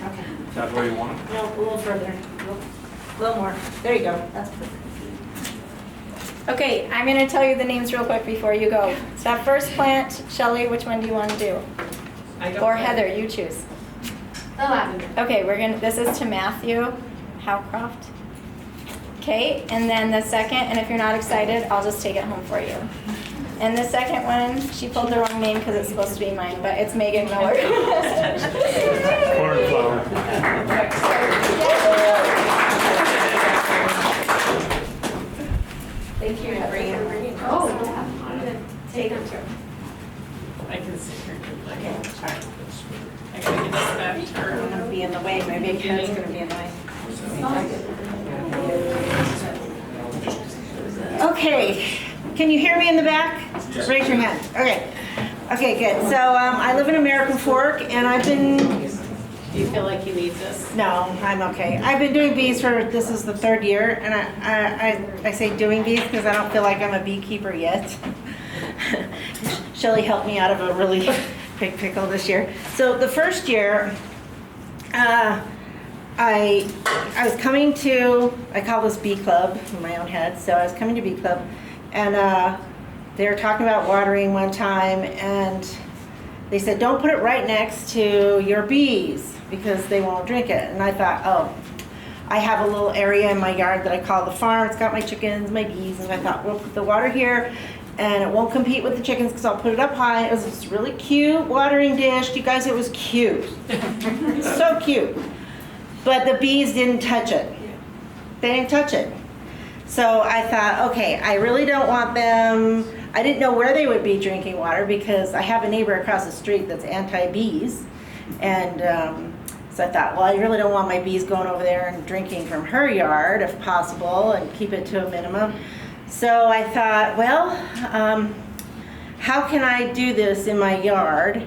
Okay. Is that where you want it? No, a little further. A little more. There you go. That's perfect. Okay, I'm gonna tell you the names real quick before you go. So that first plant, Shelley, which one do you want to do? Or Heather, you choose. The lavender. Okay, this is to Matthew Howcroft. Okay, and then the second, and if you're not excited, I'll just take it home for you. And the second one, she pulled the wrong name because it's supposed to be mine, but it's Megan Miller. Cornflower. Thank you. Oh, yeah. Take them through. I can sit here. Okay. I gotta get this back to her. I'm gonna be in the way, my big head's gonna be in the way. Okay, can you hear me in the back? Yes. Raise your hand. Okay. Okay, good. So I live in American Fork, and I've been, Do you feel like you need this? no, I'm okay. I've been doing bees this is the 3rd year, and I say doing bees because I don't feel like I'm a beekeeper yet. Shelley helped me out of a really big pickle this year. So the first year, I was coming to, I call this bee club in my own head, so I was coming to bee club, and they were talking about watering one time, and they said, don't put it right next to your bees because they won't drink it. And I thought, oh, I have a little area in my yard that I call the farm. It's got my chickens, my bees, and I thought, we'll put the water here, and it won't compete with the chickens because I'll put it up high. It was this really cute watering dish. You guys, it was cute. So cute. But the bees didn't touch it. They didn't touch it. So I thought, okay, I really don't want them. I didn't know where they would be drinking water because I have a neighbor across the street that's anti-bees. And so I thought, well, I really don't want my bees going over there and drinking from her yard if possible and keep it to a minimum. So I thought, well, how can I do this in my yard?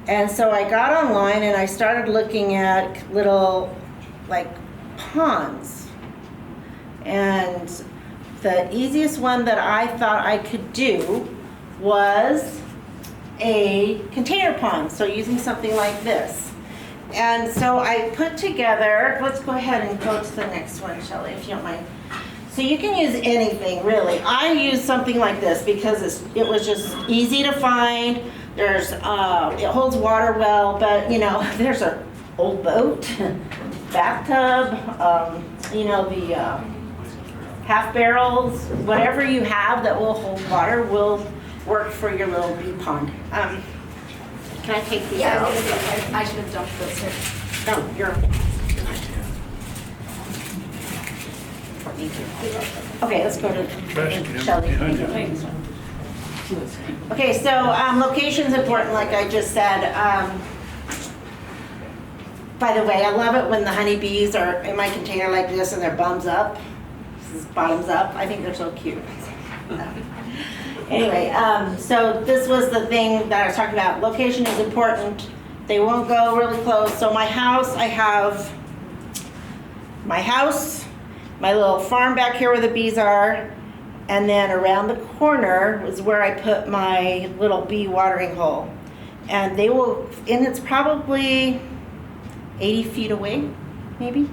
And so I got online and I started looking at little like ponds. And the easiest one that I thought I could do was a container pond, so using something like this. And so I put together, let's go ahead and go to the next one, Shelley, if you don't mind. So you can use anything, really. I used something like this because it was just easy to find. There's, it holds water well, but you know, there's an old boat, bathtub, you know, the half barrels, whatever you have that will hold water will work for your little bee pond. Can I take these out? I should have dumped those here. No, you're. Thank you. Okay, let's go to Shelley. Okay, so location's important, like I just said. By the way, I love it when the honeybees are in my container like this and they're bums up. This is bottoms up. I think they're so cute. Anyway, so this was the thing that I was talking about. Location is important. They won't go really close. So my house, I have my house, my little farm back here where the bees are, and then around the corner is where I put my little bee watering hole. And they will, and it's probably 80 feet away, maybe.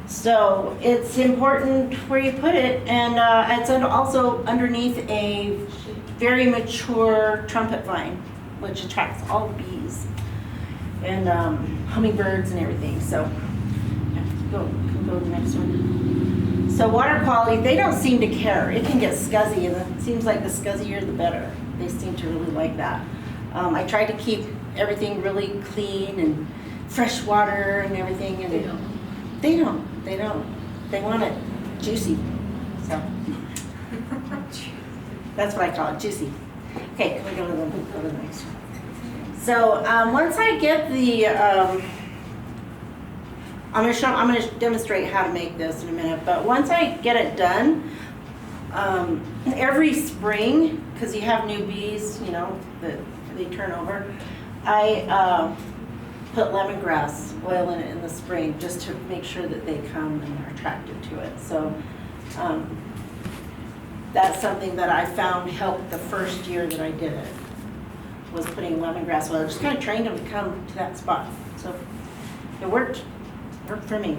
So it's important where you put it, and it's also underneath a very mature trumpet vine, which attracts all the bees and hummingbirds and everything. So can go to the next one. So water quality, they don't seem to care. It can get scuzzy, and it seems like the scuzzier the better. They seem to really like that. I tried to keep everything really clean and fresh water and everything, and they don't. They want it juicy, so. That's what I call it, juicy. Okay, can we go to the next one? So, once I get the, I'm gonna demonstrate how to make this in a minute, but once I get it done, every spring, because you have new bees, you know, that they turn over, I put lemongrass oil in it in the spring just to make sure that they come and are attracted to it. So that's something that I found helped the first year that I did it, was putting lemongrass oil. I just kind of trained them to come to that spot. So it worked for me.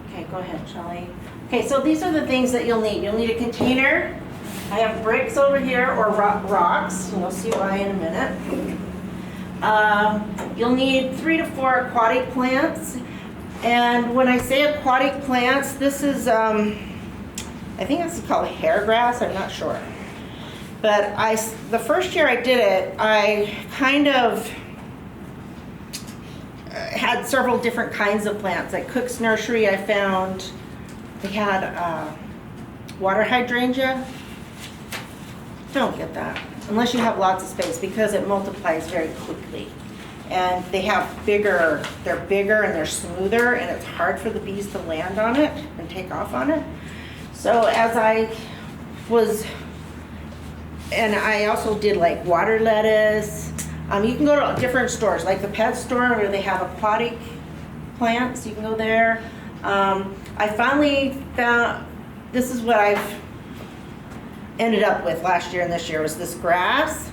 Okay, go ahead, Shelley. Okay, so these are the things that you'll need. You'll need a container. I have bricks over here, or rocks. You'll see why in a minute. You'll need 3 to 4 aquatic plants. And when I say aquatic plants, this is, I think it's called hair grass, I'm not sure. But the first year I did it, I kind of had several different kinds of plants. At Cook's Nursery, I found they had water hydrangea. Don't get that unless you have lots of space, because it multiplies very quickly. And they have they're bigger and they're smoother, and it's hard for the bees to land on it and take off on it. So as I was, and I also did like water lettuce. You can go to different stores, like the pet store where they have aquatic plants. You can go there. I finally found, this is what I've ended up with last year and this year, was this grass.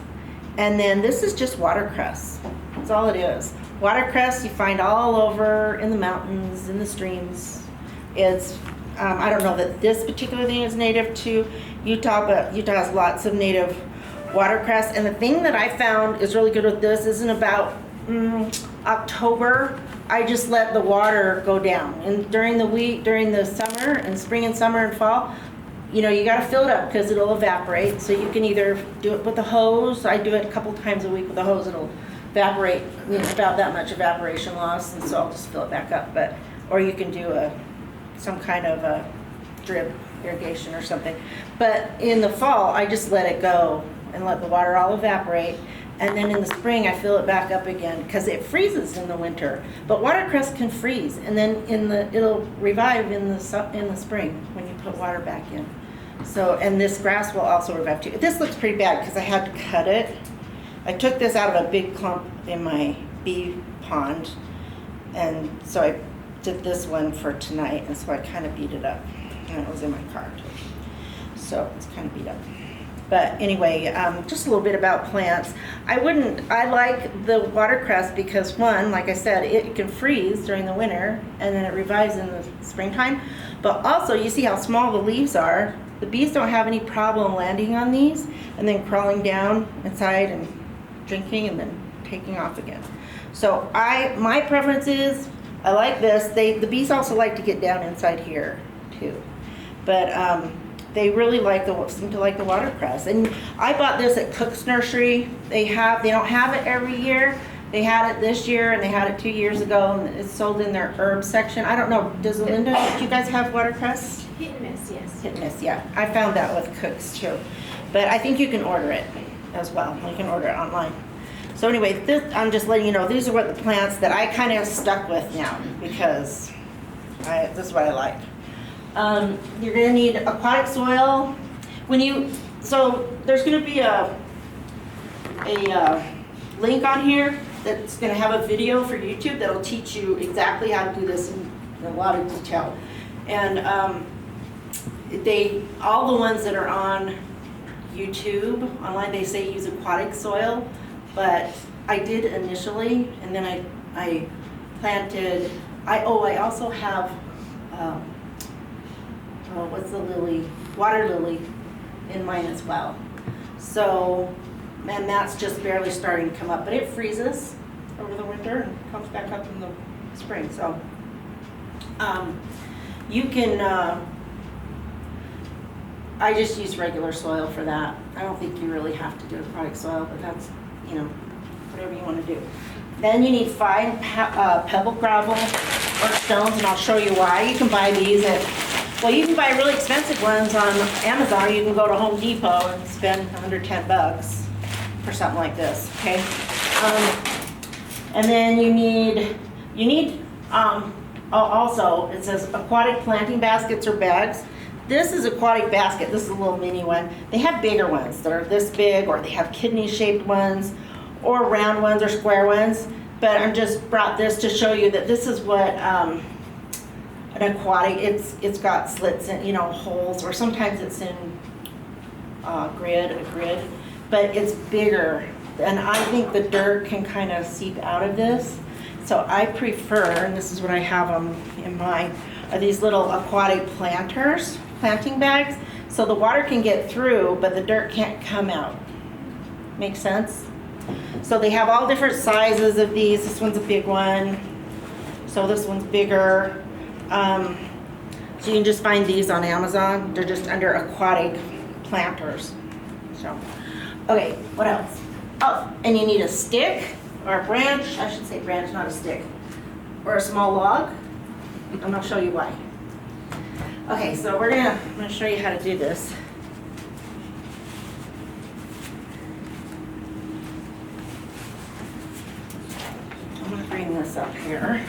And then this is just watercress. That's all it is. Watercress you find all over in the mountains, in the streams. It's, I don't know that this particular thing is native to Utah, but Utah has lots of native watercress. And the thing that I found is really good with this isn't about October. I just let the water go down. And during the summer and spring and summer and fall, you know, you got to fill it up because it'll evaporate. So you can either do it with a hose. I do it a couple times a week with a hose. It'll evaporate, you know, about that much evaporation loss, and so I'll just fill it back up. But or you can do some kind of a drip irrigation or something. But in the fall, I just let it go and let the water all evaporate. And then in the spring, I fill it back up again because it freezes in the winter. But watercress can freeze, and then it'll revive in the spring when you put water back in. So, and this grass will also revive too. This looks pretty bad because I had to cut it. I took this out of a big clump in my bee pond, and so I did this one for tonight, and so I kind of beat it up. And it was in my car too. So it's kind of beat up. But anyway, just a little bit about plants. I like the watercress because, one, like I said, it can freeze during the winter and then it revives in the springtime. But also, you see how small the leaves are. The bees don't have any problem landing on these and then crawling down inside and drinking and then taking off again. So my preference is, I like this. The bees also like to get down inside here too. But they really seem to like the watercress. And I bought this at Cook's Nursery. They don't have it every year. They had it this year and they had it 2 years ago, and it's sold in their herb section. I don't know, do you guys have watercress? Hit and miss, yes. Hit and miss, yeah. I found that with Cook's too. But I think you can order it as well. You can order it online. So anyway, I'm just letting you know, these are what the plants that I kind of stuck with now because this is what I like. You're going to need aquatic soil. So there's going to be a link on here that's going to have a video for YouTube that'll teach you exactly how to do this in a lot of detail. And all the ones that are on YouTube online, they say use aquatic soil, but I did initially, and then I planted. I also have. What's the lily? Water lily in mine as well. So, and that's just barely starting to come up, but it freezes over the winter and comes back up in the spring. So, you can, I just use regular soil for that. I don't think you really have to do aquatic soil, but that's, whatever you want to do. Then you need fine pebble gravel or stones, and I'll show you why. You can buy these at, well, you can buy really expensive ones on Amazon. You can go to Home Depot and spend under $10 for something like this, okay? And then you need also, it says aquatic planting baskets or bags. This is aquatic basket, this is a little mini one. They have bigger ones that are this big, or they have kidney-shaped ones, or round ones, or square ones. But I just brought this to show you that this is what an aquatic, it's got slits in, you know, holes, or sometimes it's in a grid, but it's bigger. And I think the dirt can kind of seep out of this. So I prefer, and this is what I have in mind, are these little aquatic planting bags. So the water can get through, but the dirt can't come out. Make sense? So they have all different sizes of these. This one's a big one. So this one's bigger. So you can just find these on Amazon. They're just under aquatic planters. So, okay, what else? Oh, and you need a stick or a branch. I should say branch, not a stick. Or a small log. And I'll show you why. Okay, so I'm gonna show you how to do this. I'm gonna bring this up here.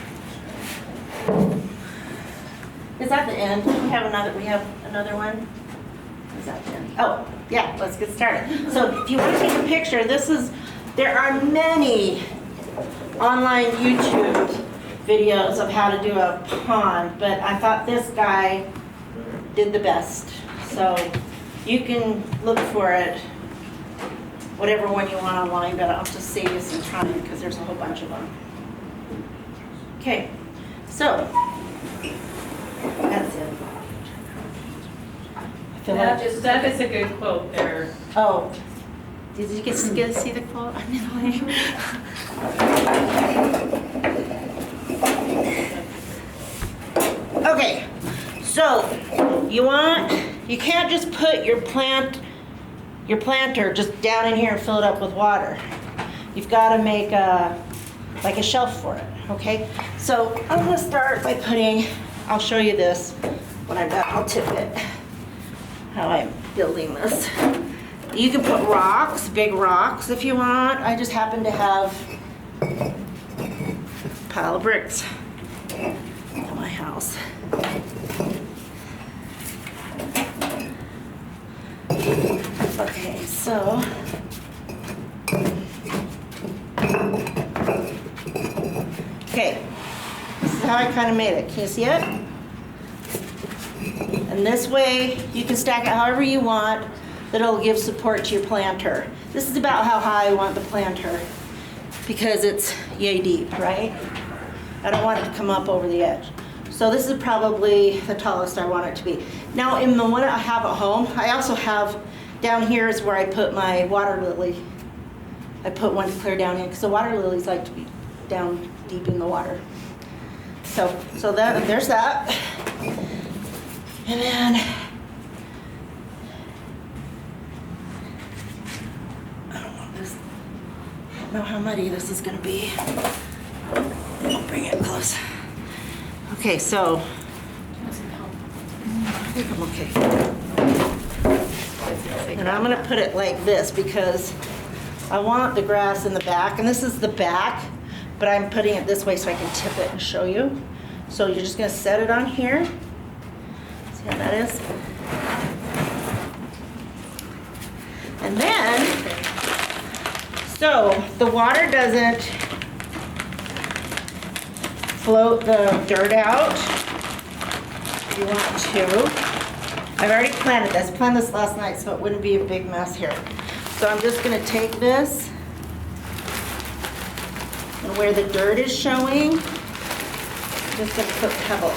Is that the end? We have another one? Is that the end? Oh, yeah, let's get started. So if you want to take a picture, there are many online YouTube videos of how to do a pond, but I thought this guy did the best. So you can look for it, whatever one you want online, but I'll just save you some time because there's a whole bunch of them. Okay, so that's it. I feel like That is a good quote there. oh, did you get to see the quote? Okay, so you can't just put your planter just down in here and fill it up with water. You've got to make like a shelf for it, okay? So I'm gonna start by I'll show you this when I'm done. I'll tip it, how I'm building this. You can put rocks, big rocks if you want. I just happen to have a pile of bricks at my house. Okay, so okay, this is how I kind of made it. Can you see it? And this way you can stack it however you want, that it'll give support to your planter. This is about how high I want the planter because it's yay deep, right? I don't want it to come up over the edge. So this is probably the tallest I want it to be. Now in the one I have at home, I also have, down here is where I put my water lily. I put one clear down here because the water lilies like to be down deep in the water. So there's that. And then I don't know how muddy this is going to be. I'll bring it close. Okay, so I think I'm okay. And I'm going to put it like this because I want the grass in the back, and this is the back, but I'm putting it this way so I can tip it and show you. So you're just going to set it on here. See how that is? And then, so the water doesn't float the dirt out if you want to. I've already planted this. I planted this last night so it wouldn't be a big mess here. So I'm just going to take this, and where the dirt is showing, I'm just going to put pebbles.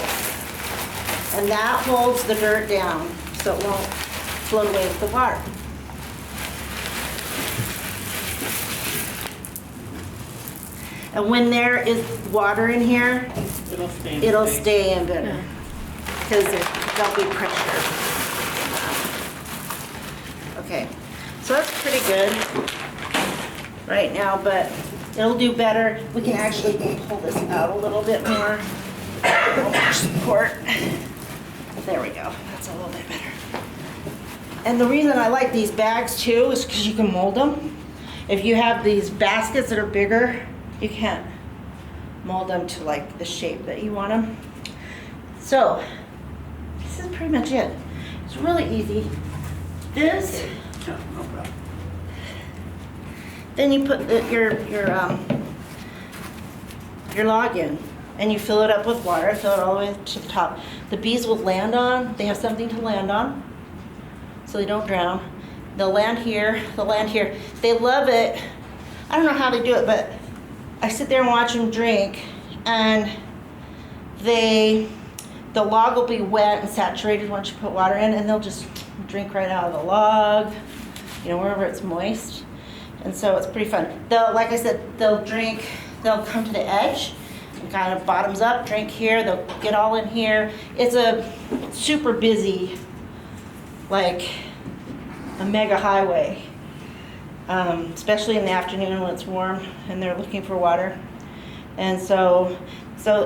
And that holds the dirt down so it won't float away with the water. And when there is water in here, it'll stay in better because there'll be pressure. Okay, so that's pretty good right now, but It'll do better. We can actually pull this out a little bit more. A little more support. There we go. That's a little bit better. And the reason I like these bags too is because you can mold them. If you have these baskets that are bigger, you can't mold them to like the shape that you want them. So, this is pretty much it. It's really easy. This, No problem. then you put your log in and you fill it up with water, fill it all the way to the top. The bees will land on, they have something to land on, so they don't drown. They'll land here, they'll land here. They love it. I don't know how they do it, but I sit there and watch them drink, and the log will be wet and saturated once you put water in, and they'll just drink right out of the log, you know, wherever it's moist. And so it's pretty fun. They'll, like I said, they'll drink, they'll come to the edge, and kind of bottoms up, drink here, they'll get all in here. It's a super busy, like a mega highway, especially in the afternoon when it's warm and they're looking for water. And so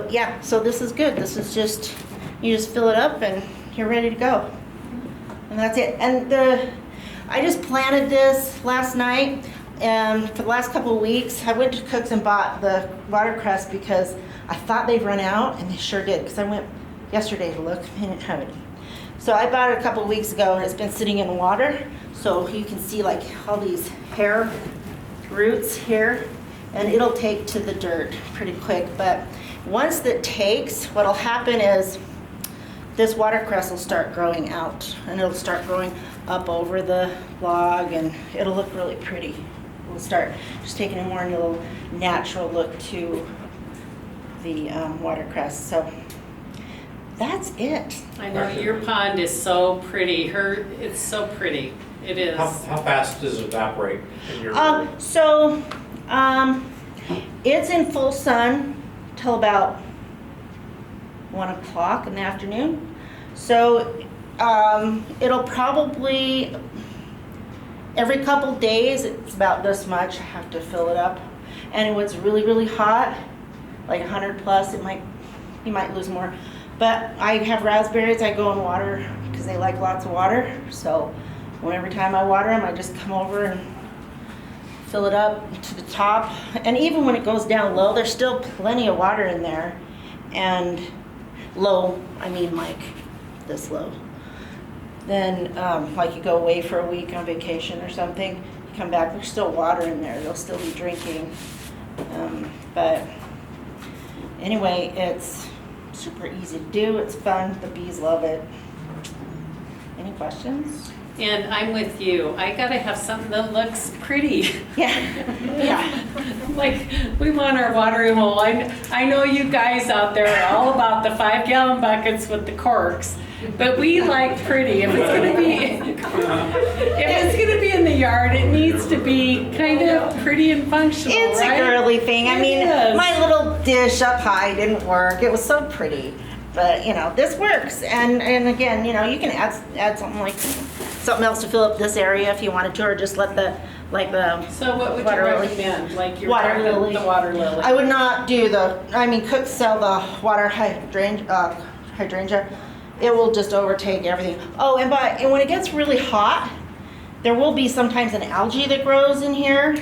yeah, so this is good. This is just, you just fill it up and you're ready to go. And that's it. And I just planted this last night, and for the last couple of weeks, I went to Cook's and bought the watercress because I thought they'd run out, and they sure did, because I went yesterday to look, and didn't have any. So I bought it a couple of weeks ago, and it's been sitting in water, so you can see like all these hair roots here, and it'll take to the dirt pretty quick. But once that takes, what'll happen is this watercress will start growing out, and it'll start growing up over the log, and it'll look really pretty. We'll start just taking a more little natural look to the watercress. So that's it. I know your pond is so pretty. It's so pretty. It is. How fast does it evaporate in your? It's in full sun till about 1 o'clock in the afternoon. So it'll probably, every couple days, it's about this much, I have to fill it up. And when it's really, really hot, like 100 plus, you might lose more. But I have raspberries I go and water because they like lots of water. So every time I water them, I just come over and fill it up to the top. And even when it goes down low, there's still plenty of water in there. And low, I mean like this low. Then like you go away for a week on vacation or something, you come back, there's still water in there. They'll still be drinking. But anyway, it's super easy to do. It's fun. The bees love it. Any questions? And I'm with you. I gotta have something that looks pretty. Yeah. Yeah. Like, we want our watering hole. I know you guys out there are all about the 5-gallon buckets with the corks, but we like pretty. If it's gonna be in the yard, it needs to be kind of pretty and functional, It's right? a girly thing. I mean, It is. my little dish up high didn't work. It was so pretty. But, you know, this works. And again, you know, you can add something like something else to fill up this area if you wanted to, or just let the So what would you water lily. recommend? Like you're Water talking lily. the water lily? I would not do Cooks sell the water hydrangea. It will just overtake everything. Oh, and when it gets really hot, there will be sometimes an algae that grows in here.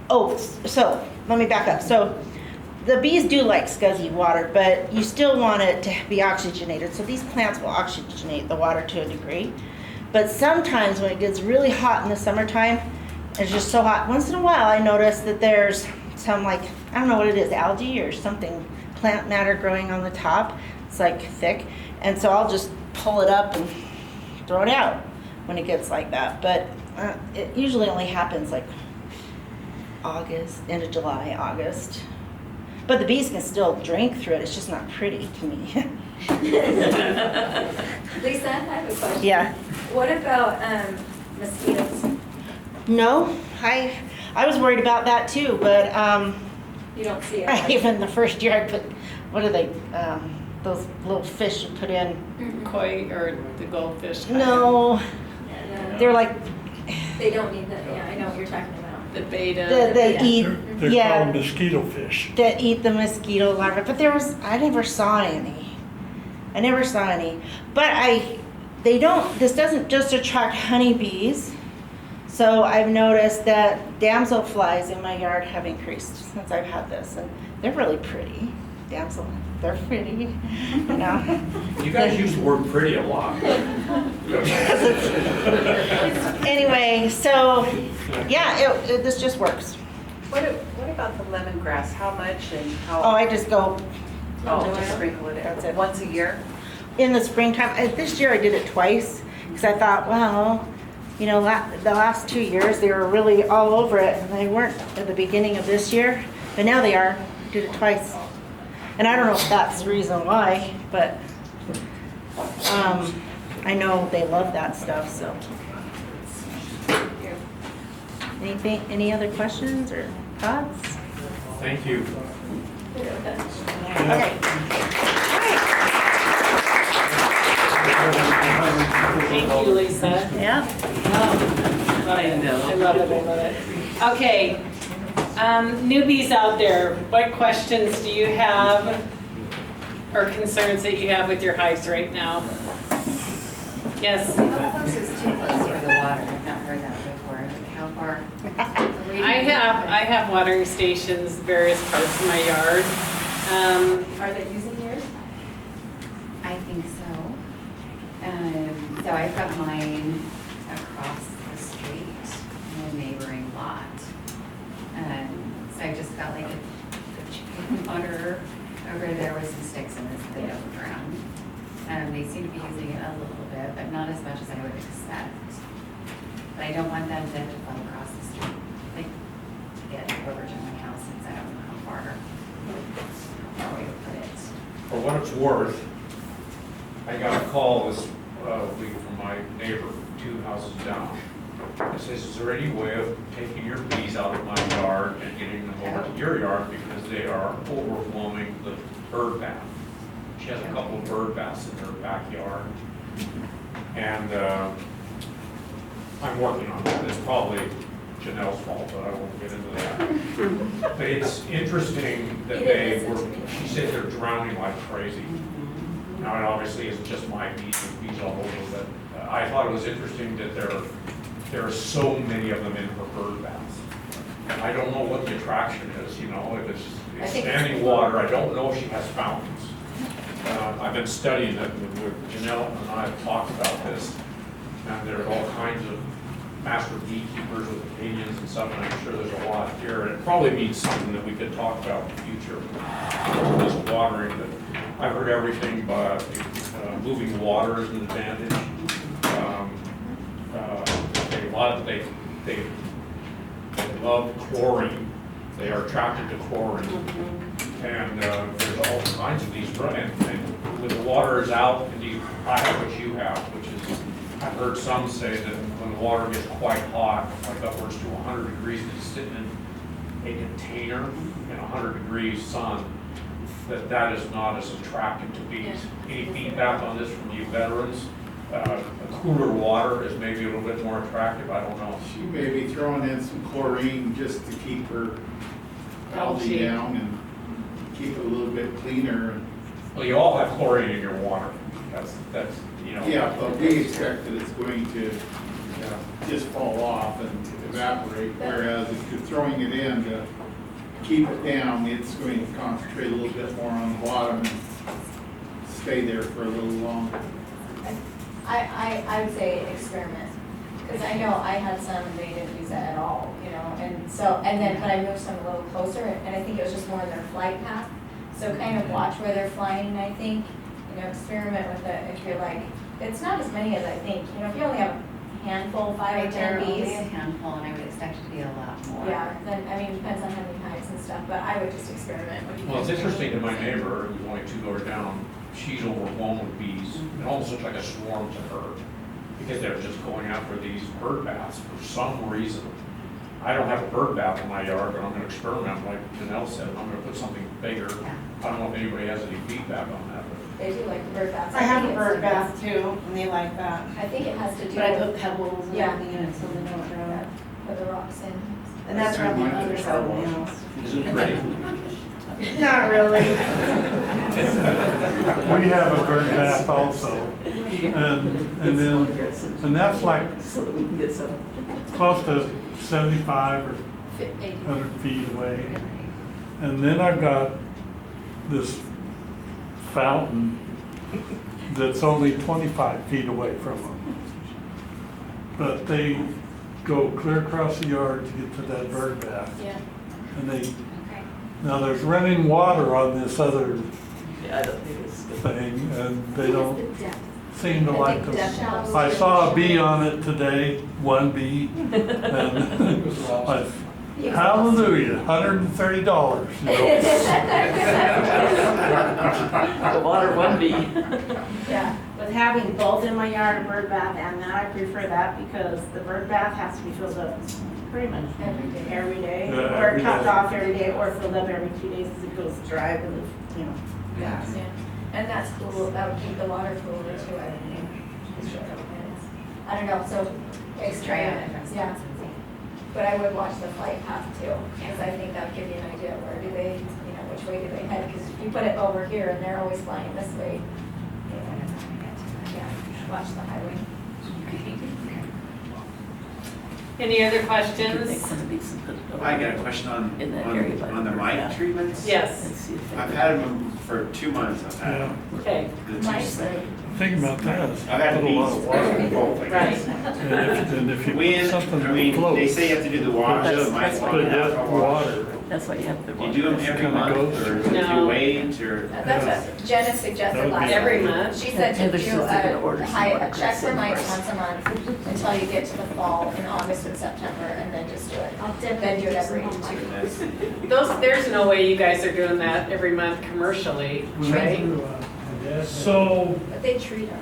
So let me back up. So the bees do like scuzzy water, but you still want it to be oxygenated. So these plants will oxygenate the water to a degree. But sometimes when it gets really hot in the summertime, it's just so hot. Once in a while, I notice that there's some I don't know what it is, algae or something, plant matter growing on the top. It's like thick. And so I'll just pull it up and throw it out when it gets like that. But it usually only happens like August, end of July, August. But the bees can still drink through it. It's just not pretty to me. Lisa, I have a question. Yeah. What about mosquitoes? No, I was worried about that too, but You don't see it? even the first year I put, what are they, those little fish you put in? Koi or the goldfish? No, they're like, They don't need that, yeah, I know what you're talking about. The beta. they eat They're Yeah. called mosquito fish. that eat the mosquito larvae, but I never saw any. I never saw any. But this doesn't just attract honeybees. So I've noticed that damselflies in my yard have increased since I've had this, and they're really pretty. They're pretty, you know. You guys use the word pretty a lot. Anyway, so, yeah, this just works. What about the lemongrass? How much and how? Oh, I just go, Just sprinkle it That's in it. once a year? in the springtime, this year I did it twice, because I thought, well, you know, the last 2 years, they were really all over it, and they weren't at the beginning of this year, but now they are. I did it twice. And I don't know if that's the reason why, but I know they love that stuff, so. Any other questions or thoughts? Thank you. Okay. Thank you, Lisa. Yeah. Oh, I know. I love it, I love it. Okay, newbies out there, what questions do you have or concerns that you have with your hives right now? Yes? How close is too close for the water? I've not heard that before. Like how far? I have watering stations in various parts of my yard. Are they using yours? I think so. So I've got mine across the street in a neighboring lot. So I just got like a chicken water over there with some sticks in this bit of ground. They seem to be using it a little bit, but not as much as I would expect. But I don't want them to flow across the street, like to get over to my house since I don't know how far we would put it. For what it's worth, I got a call this week from my neighbor 2 houses down. It says, is there any way of taking your bees out of my yard and getting them over to your yard because they are overwhelming the bird bath? She has a couple of bird baths in her backyard. And I'm working on that. It's probably Janelle's fault, but I won't get into that. But it's interesting that she said they're drowning like crazy. Now, it obviously isn't just my bees, there's bees all over, but I thought it was interesting that there are so many of them in her bird baths. And I don't know what the attraction is, you know, if it's standing water, I don't know if she has fountains. I've been studying it with Janelle and I have talked about this, and there are all kinds of master beekeepers with opinions and stuff, and I'm sure there's a lot here, and it probably means something that we could talk about in the future, this watering, but I've heard everything about moving water is an advantage. They love chlorine. They are attracted to chlorine. And there's all kinds of these, and when the water is out, and I have what you have, which is, I've heard some say that when the water gets quite hot, like upwards to 100 degrees, it's sitting in a container in 100 degrees sun, that is not as attractive to bees. Any feedback on this from you veterans? A cooler water is maybe a little bit more attractive, I don't know. She may be throwing in some chlorine just to keep her algae down and keep it a little bit cleaner. Well, you all have chlorine in your water. That's you know. Yeah, but we expect that it's going to just fall off and evaporate, whereas if you're throwing it in to keep it down, it's going to concentrate a little bit more on the bottom and stay there for a little longer. I would say experiment, because I know I had some, they didn't use it at all, you know, and then, but I moved some a little closer, and I think it was just more in their flight path. So kind of watch where they're flying, I think, you know, experiment with it, if you're like, it's not as many as I think, you know, if you only have a handful, 5 or 10 bees. Only a handful, and I would expect it to be a lot more. Yeah, then, I mean, it depends on how many hives and stuff, but I would just experiment. Well, it's interesting that my neighbor, who's only 2 doors down, she's overwhelmed with bees. It almost looks like a swarm to her because they're just going after these bird baths for some reason. I don't have a bird bath in my yard, but I'm going to experiment, like Janelle said. I'm going to put something bigger. I don't know if anybody has any feedback on that. But They do like the bird baths. I have think a it's bird bath too, and they like that. I think it has to do. But I with- put pebbles and Yeah. everything in it so they don't drown. Put the rocks in. And that's from the other side of the house. Is it pretty? Not really. We have a bird bath also, and that's like close to 75 or 100 feet away. And then I've got this fountain that's only 25 feet away from them. But they go clear across the yard to get to that bird bath. Yeah. And now there's running water on this other thing, and they don't seem to like them. I saw a bee on it today, one bee, and hallelujah, $130. You know? The water one bee. Yeah, with having both in my yard, a bird bath and that, I prefer that because the bird bath has to be filled up pretty much every day. Yeah, Or every topped day. off every day, or filled up every 2 days as it goes dry with, you know. Yeah, and that's cool, that would keep the water cooler too, I think. I don't know, so extreme, yeah. But I would watch the flight path too, because I think that would give you an idea where do they, you know, which way do they head? Because if you put it over here and they're always flying this way, yeah, watch the highway. Any other questions? I got a question on the mic treatments. Yes. I've had them for 2 months. I've had them. Okay. Think about that. I've had Put a lot of bees. water in both. Right. And if you When, put something I mean, that floats, they say you have to do the wash, That's- the mics put on that half water. That's why you have the You do them every Kinda month, goes or through. do No. you wait, or? That's what Jenna That suggested would last be- time. Every month? She said to Heather do says they're gonna order a some high, more a check for mics Christmas. once a month until you get to the fall in August and September, and then just do it. Then do it every 2 weeks. There's no way you guys are doing that every month commercially, right? So But they treat them.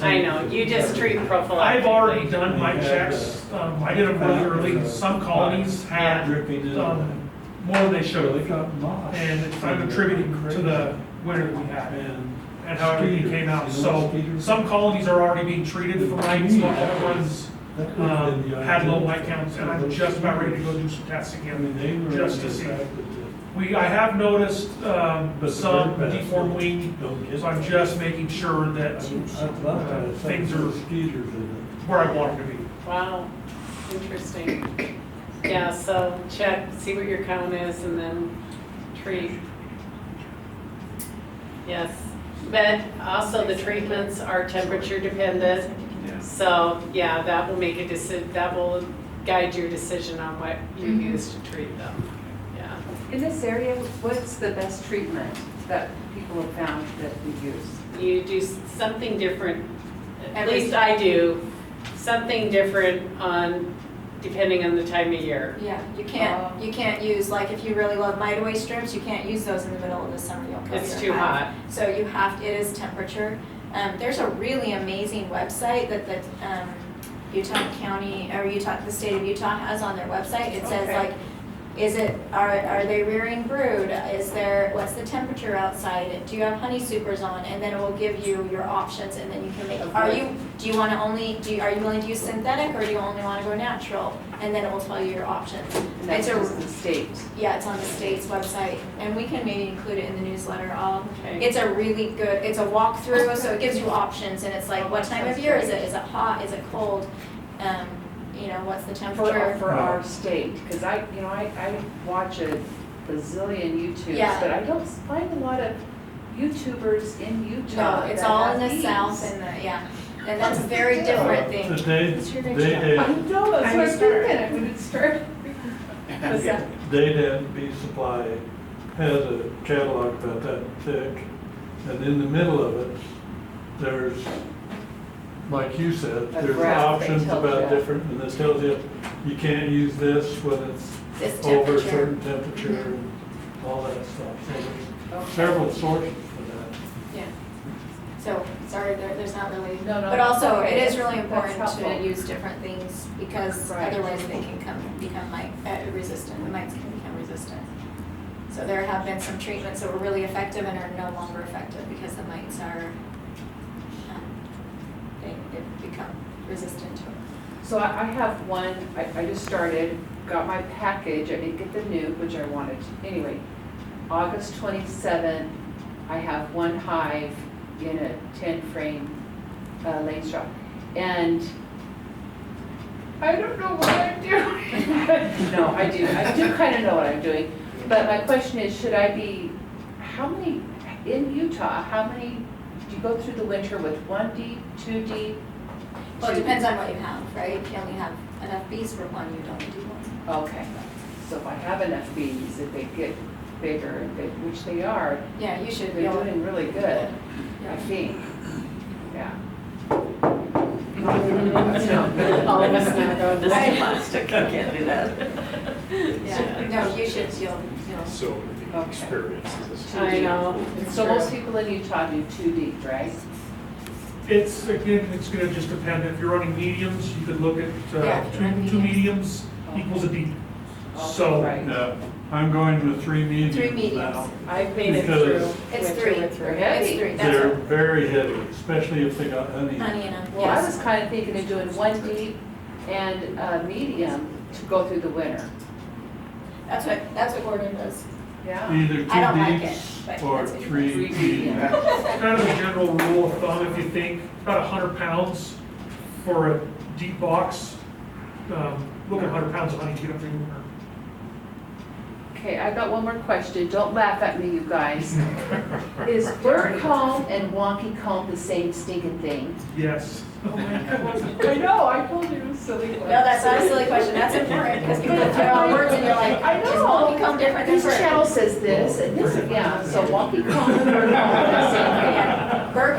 I know, you just treat prophylactically. I've already done my checks. I did them really early. Some colonies had more than they should have. And I'm attributing to the winter that we had and how everything came out. So some colonies are already being treated for mites, while other ones had low mite counts. And I'm just about ready to go do some testing again, just to see. I have noticed some deformed wing, so I'm just making sure that things are where I want them to be. Wow, interesting. Yeah, so check, see what your count is, and then treat. Yes, but also the treatments are temperature dependent. So, yeah, that will make a decision, that will guide your decision on what you use to treat them. Yeah. In this area, what's the best treatment that people have found that we use? You do something different, at Every least I do, something different on, depending on the time of year. Yeah, you can't use, like, if you really love mite away strips, you can't use those in the middle of the summer, you'll kill your It's too hive. hot. So you have, it is temperature. There's a really amazing website that the Utah County, or the state of Utah has on their website. It says like, are they rearing brood? What's the temperature outside? Do you have honey supers on? And then it will give you your options, and then you can make, are you willing to use synthetic, or do you only want to go natural? And then it will tell you your options. And that's just the state. Yeah, it's on the state's website, and we can maybe include it in the newsletter. Okay. It's a really good, it's a walkthrough, so it gives you options, and it's like, what time of year is it? Is it hot? Is it cold? You know, what's the temperature? For our state, because I watch a bazillion YouTubes, Yeah. but I don't find a lot of YouTubers in Utah. No, it's that all have in the bees. south and and that's a very different thing. I know, that's what I'm thinking, I would start. What's that? Data Bee Supply has a catalog about that thick, and in the middle of it, there's, like you said, A there's graph that options tells about you. different, and it tells you, you can't use this when This it's over a temperature. certain temperature and all that stuff. So there's several sources for that. Yeah. So, sorry, there's not really, No, but also okay, it is that's- really important that's to helpful. use different things because Right. otherwise they can become mite resistant, the mites can become resistant. So there have been some treatments that were really effective and are no longer effective because the mites are, they become resistant to it. So I have one, I just started, got my package, I didn't get the new, which I wanted. Anyway, August 27th, I have one hive in a 10-frame lane straw. And I don't know what I'm doing. No, I do kind of know what I'm doing. But my question is, should I be, how many, in Utah, how many, do you go through the winter with 1D, 2D? Well, it depends on what you have, right? If you only have enough bees for one, you don't do one. Okay, so if I have enough bees, if they get bigger, which they are, Yeah, you should be they're able doing really good, I think. Yeah. All of us now go, this I- is plastic, I can't do that. Yeah, no, you should, you'll. So the Okay. experience is. I know. So most people in Utah do 2D, right? It's, again, it's gonna just depend, if you're running mediums, you could look at, Yeah, if you're running two mediums equals a D. So, Right. Yeah, I'm going to 3 mediums Three mediums. now. I've made it Because through. It's winter three. with her. It's Heavy. 3, They're that's very heavy, especially if they got honey. honey in them, Well, I was yes. kind of thinking of doing 1D and medium to go through the winter. That's what Gordon does. Yeah. Either 2 I don't like deeps it, but or that's what he 3 does. mediums. kind of a general rule of thumb, if you think about 100 pounds for a deep box, look at 100 pounds of honey to get up through the winter. Okay, I got one more question. Don't laugh at me, you guys. Is bird comb and wonky comb the same stinking thing? Yes. I know, I told you, silly question. No, that's not a silly question, that's important, because people throw out words and you're like, I is know. wonky comb different than This bird? channel says this, and this, yeah, so wonky comb and bird comb are the same thing. Yeah, bird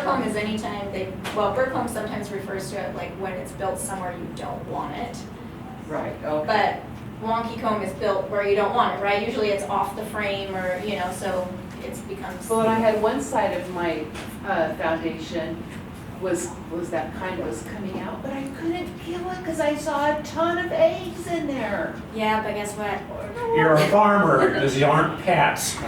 comb is anytime bird comb sometimes refers to it like when it's built somewhere you don't want it. Right, okay. But wonky comb is built where you don't want it, right? Usually it's off the frame or, so it becomes. Well, and I had one side of my foundation was that kind of was coming out, but I couldn't kill it because I saw a ton of eggs in there. Yeah, but guess what? You're a farmer, because you aren't pets. I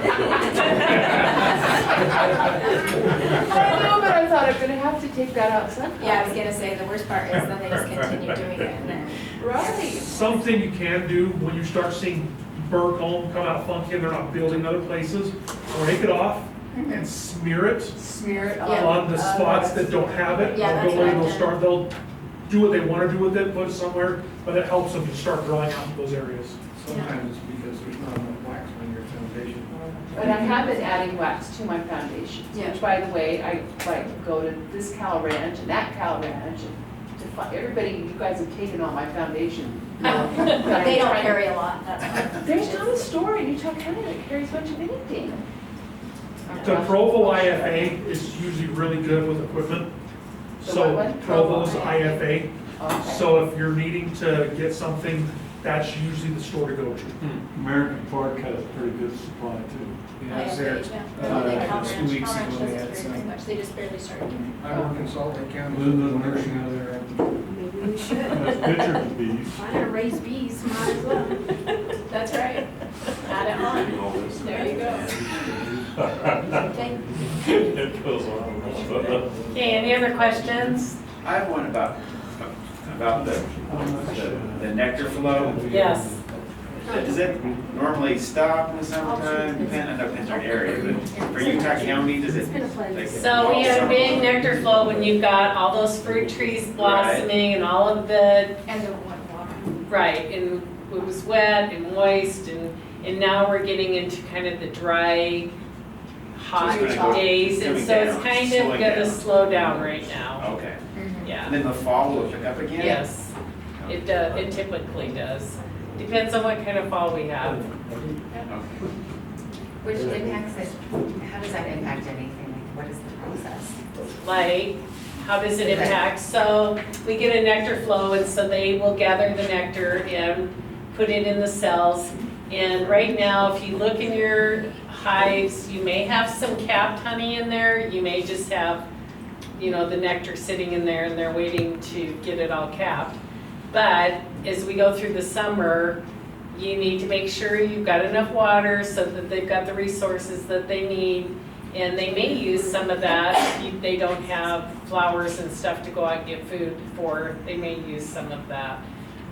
know, but I thought I'm gonna have to take that out sometime. Yeah, I was gonna say, the worst part is that they just continue doing it and then. Right. Something you can do when you start seeing bird comb come out funky and they're not building other places, break it off and smear it Smear it Yeah. on the spots that don't have it. Yeah, that's They'll go what in, I've done. they'll do what they want to do with it, put it somewhere, but it helps them to start drying out in those areas. Sometimes it's because there's not enough wax on your foundation. But I have been adding wax to my foundations, Yeah. which by the way, I like go to this Cal Ranch and that Cal Ranch and to find, everybody, you guys have taken all my foundation. But they don't carry a lot, that's why. There's not a store in Utah County that carries much of anything. The Provo IFA is usually really good with equipment. The So what one? Provo's Provo IFA. Okay. So if you're needing to get something, that's usually the store to go to. American Fork has pretty good supply too. Yeah, I was there, Cal 2 weeks Ranch ago, they had doesn't carry some. much, they just barely started. I work in Salt Lake County. Linda so nursing out there. Maybe we should. Has pictures of bees. If I'm gonna raise bees, might as well. That's right. Add it on. There you go. Okay. It goes on. Okay, any other questions? I have one about the nectar flow. Yes. Does it normally stop in the summertime? I know it depends on your area, but for Utah County, does it? like, So we have a big nectar flow when you've got all those fruit trees blossoming and all of the, And the one water. right, and it was wet and moist and now we're getting into kind of the dry, hot It's gonna go- days. And coming so it's down, kind of slowing gonna down. slow down right now. Okay. Yeah. And then the fall will pick up again? Yes, it does, it typically does. Depends on what kind of fall we have. Which impacts it, how does that impact anything? What is the process? Like, how does it impact? So we get a nectar flow and so they will gather the nectar and put it in the cells. And right now, if you look in your hives, you may have some capped honey in there. You may just have, the nectar sitting in there and they're waiting to get it all capped. But as we go through the summer, you need to make sure you've got enough water so that they've got the resources that they need. And they may use some of that if they don't have flowers and stuff to go out and get food for. They may use some of that.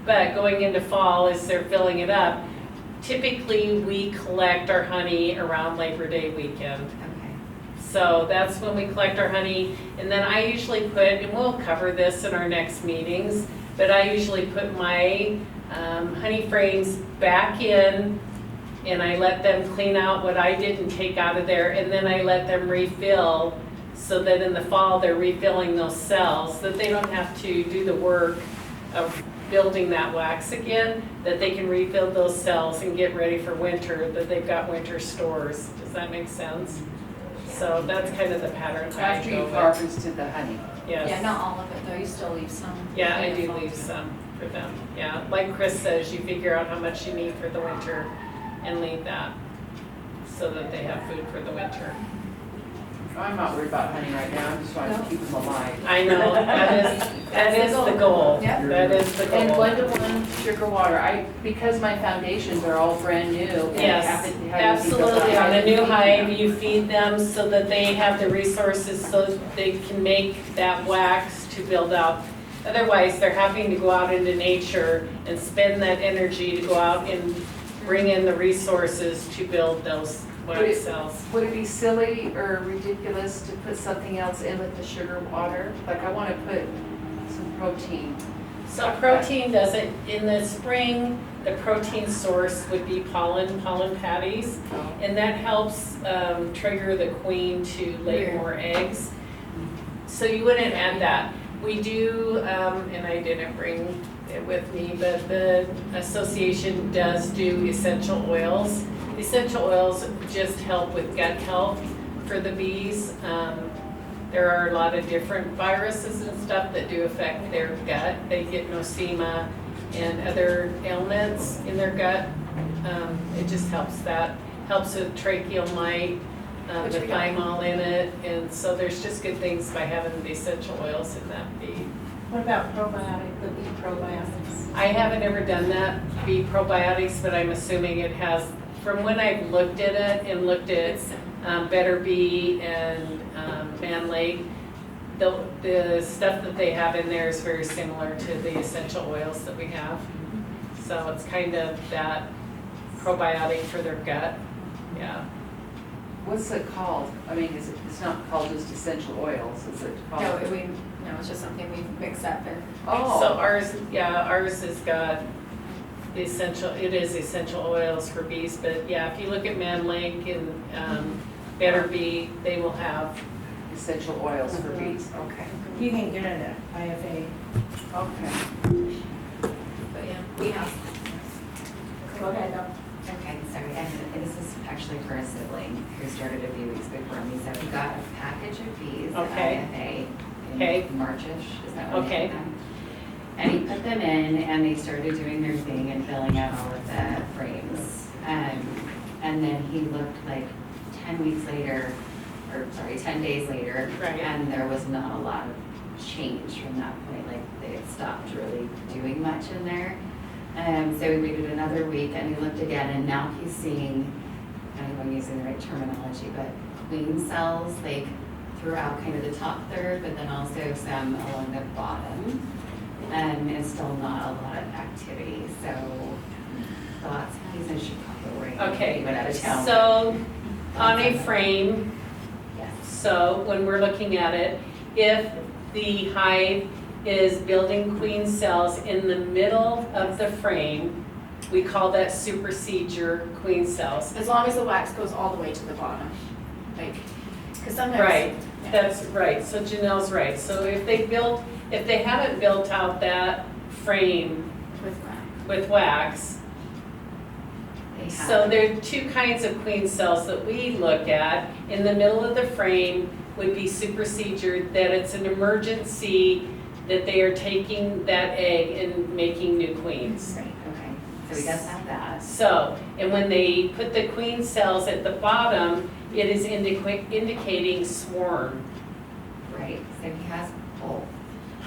But going into fall, as they're filling it up, typically we collect our honey around Labor Day weekend. Okay. So that's when we collect our honey, and then I usually put, and we'll cover this in our next meetings, but I usually put my honey frames back in, and I let them clean out what I didn't take out of there, and then I let them refill, so that in the fall, they're refilling those cells, that they don't have to do the work of building that wax again, that they can refill those cells and get ready for winter, that they've got winter stores. Does that make sense? So that's kind of the pattern I After go you've with. harvested the honey. Yes. Yeah, not all of it though, you still leave some. Yeah, I do leave some for them. Yeah, like Chris says, you figure out how much you need for the winter and leave that so that they have food for the winter. I'm not worried about honey right now, I just want to keep them alive. I know, that is the goal. Yep. That is the goal. And 1-to-1 sugar water, because my foundations are all brand new. and Yes, have to- have to think absolutely. about On a new how to hive, feed you feed them so that they have the resources so they can make that wax to build out. Otherwise, they're having to go out into nature and spend that energy to go out and bring in the resources to build those wax cells. Would it be silly or ridiculous to put something else in with the sugar water? Like I want to put some protein. So protein doesn't, in the spring, the protein source would be pollen patties. And that helps trigger the queen to lay more eggs. So you wouldn't add that. We do, and I didn't bring it with me, but the association does do essential oils. Essential oils just help with gut health for the bees. There are a lot of different viruses and stuff that do affect their gut. They get nosema and other ailments in their gut. It just helps that. Helps with tracheal mite, the thymol in it. And so there's just good things by having the essential oils in that bee. What about probiotic, the bee probiotics? I haven't ever done that, bee probiotics, but I'm assuming it has, from when I've looked at it and looked at Better Bee and Man Lake, the stuff that they have in there is very similar to the essential oils that we have. So it's kind of that probiotic for their gut, yeah. What's it called? I mean, it's not called just essential oils, is it called? No, it's just something we mix up and. Oh. So ours has got the essential, it is essential oils for bees, but yeah, if you look at Man Lake and Better Bee, they will have essential oils for bees, okay. You can get it at IFA. Okay. But yeah, we have. Go ahead, though. Okay, sorry, and this is actually for a sibling who started a few weeks before me, so we got a package of bees at Okay. IFA in Marchish, is that what Okay. you them? And he put them in, and they started doing their thing and filling out all of the frames. And then he looked like 10 weeks later, or sorry, 10 days later, Right. and there was not a lot of change from that point, like they had stopped really doing much in there. So we waited another week and he looked again, and now he's seeing, I don't know if I'm using the right terminology, but queen cells like throughout kind of the top third, but then also some along the bottom. And still not a lot of activity. So thoughts, he's in Chicago right now. Okay, He went out of town. so on a frame, Yes. so when we're looking at it, if the hive is building queen cells in the middle of the frame, we call that supersede your queen cells. As long as the wax goes all the way to the bottom, like, because sometimes. Right, that's right, so Janelle's right. So if they haven't built out that frame with wax, so there are two kinds of queen cells that we look at. In the middle of the frame would be supersedure, that it's an emergency that they are taking that egg and making new queens. Right, okay. So he does have that. So, and when they put the queen cells at the bottom, it is indicating swarm. Right, so he has both.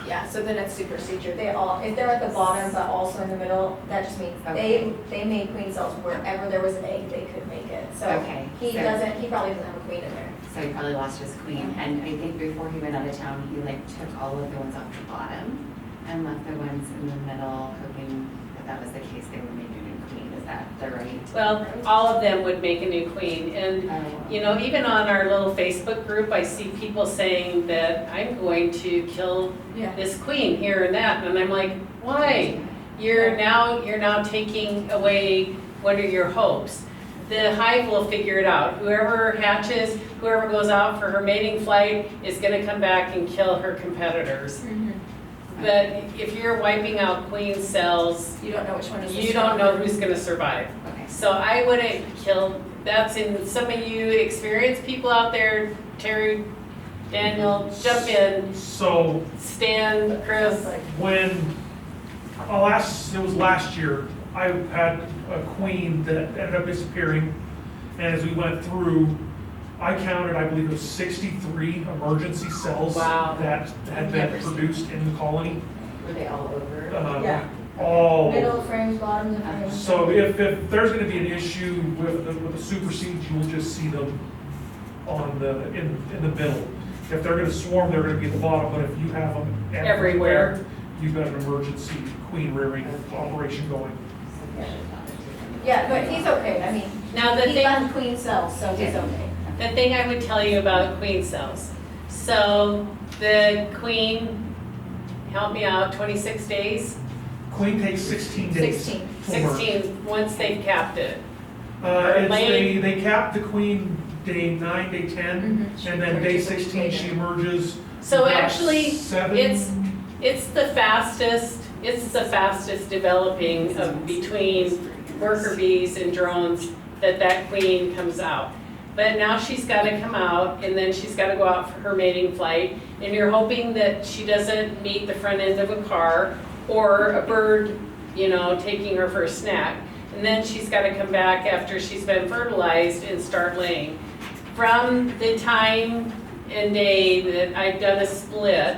Yeah, so then it's supersedure. They all, if they're at the bottom but also in the middle, that just means they made queen cells wherever there was an egg, they could make it. So Okay, he so- probably doesn't have a queen in there. So he probably lost his queen, and I think before he went out of town, he like took all of the ones off the bottom and left the ones in the middle, hoping that that was the case, they would make a new queen. Is that the right? Well, all of them would make a new queen. And, you know, even on our little Facebook group, I see people saying that I'm going to kill this queen here and that. And I'm like, why? You're now taking away one of your hopes. The hive will figure it out. Whoever hatches, whoever goes out for her mating flight is gonna come back and kill her competitors. But if you're wiping out queen cells, You don't know which one is the you don't know stronger. who's gonna survive. Okay. So I wouldn't kill, that's in, some of you experienced people out there, Terry, Daniel, jump in, So Stan, Chris. when, it was last year, I had a queen that ended up disappearing. And as we went through, I counted, I believe it was 63 emergency cells Wow. that had been produced in the colony. Were they all over? Yeah. All. Middle frames, bottom of frames. So if there's gonna be an issue with the supersedes, you'll just see them on in the middle. If they're gonna swarm, they're gonna be at the bottom, but if you have them everywhere, you've got an emergency queen rearing operation going. Yeah, but he's okay, I mean, Now the he thing, left queen cells, so he's okay. the thing I would tell you about queen cells. So the queen, help me out, 26 days? Queen takes 16 days. 16. to emerge. 16, once they've capped it. Or laying- They cap the queen day 9, day 10, and then day 16 she emerges. So about actually, 7. it's the fastest developing of between worker bees and drones that queen comes out. But now she's gotta come out, and then she's gotta go out for her mating flight, and you're hoping that she doesn't meet the front end of a car or a bird, you know, taking her for a snack. And then she's gotta come back after she's been fertilized and start laying. From the time and day that I've done a split,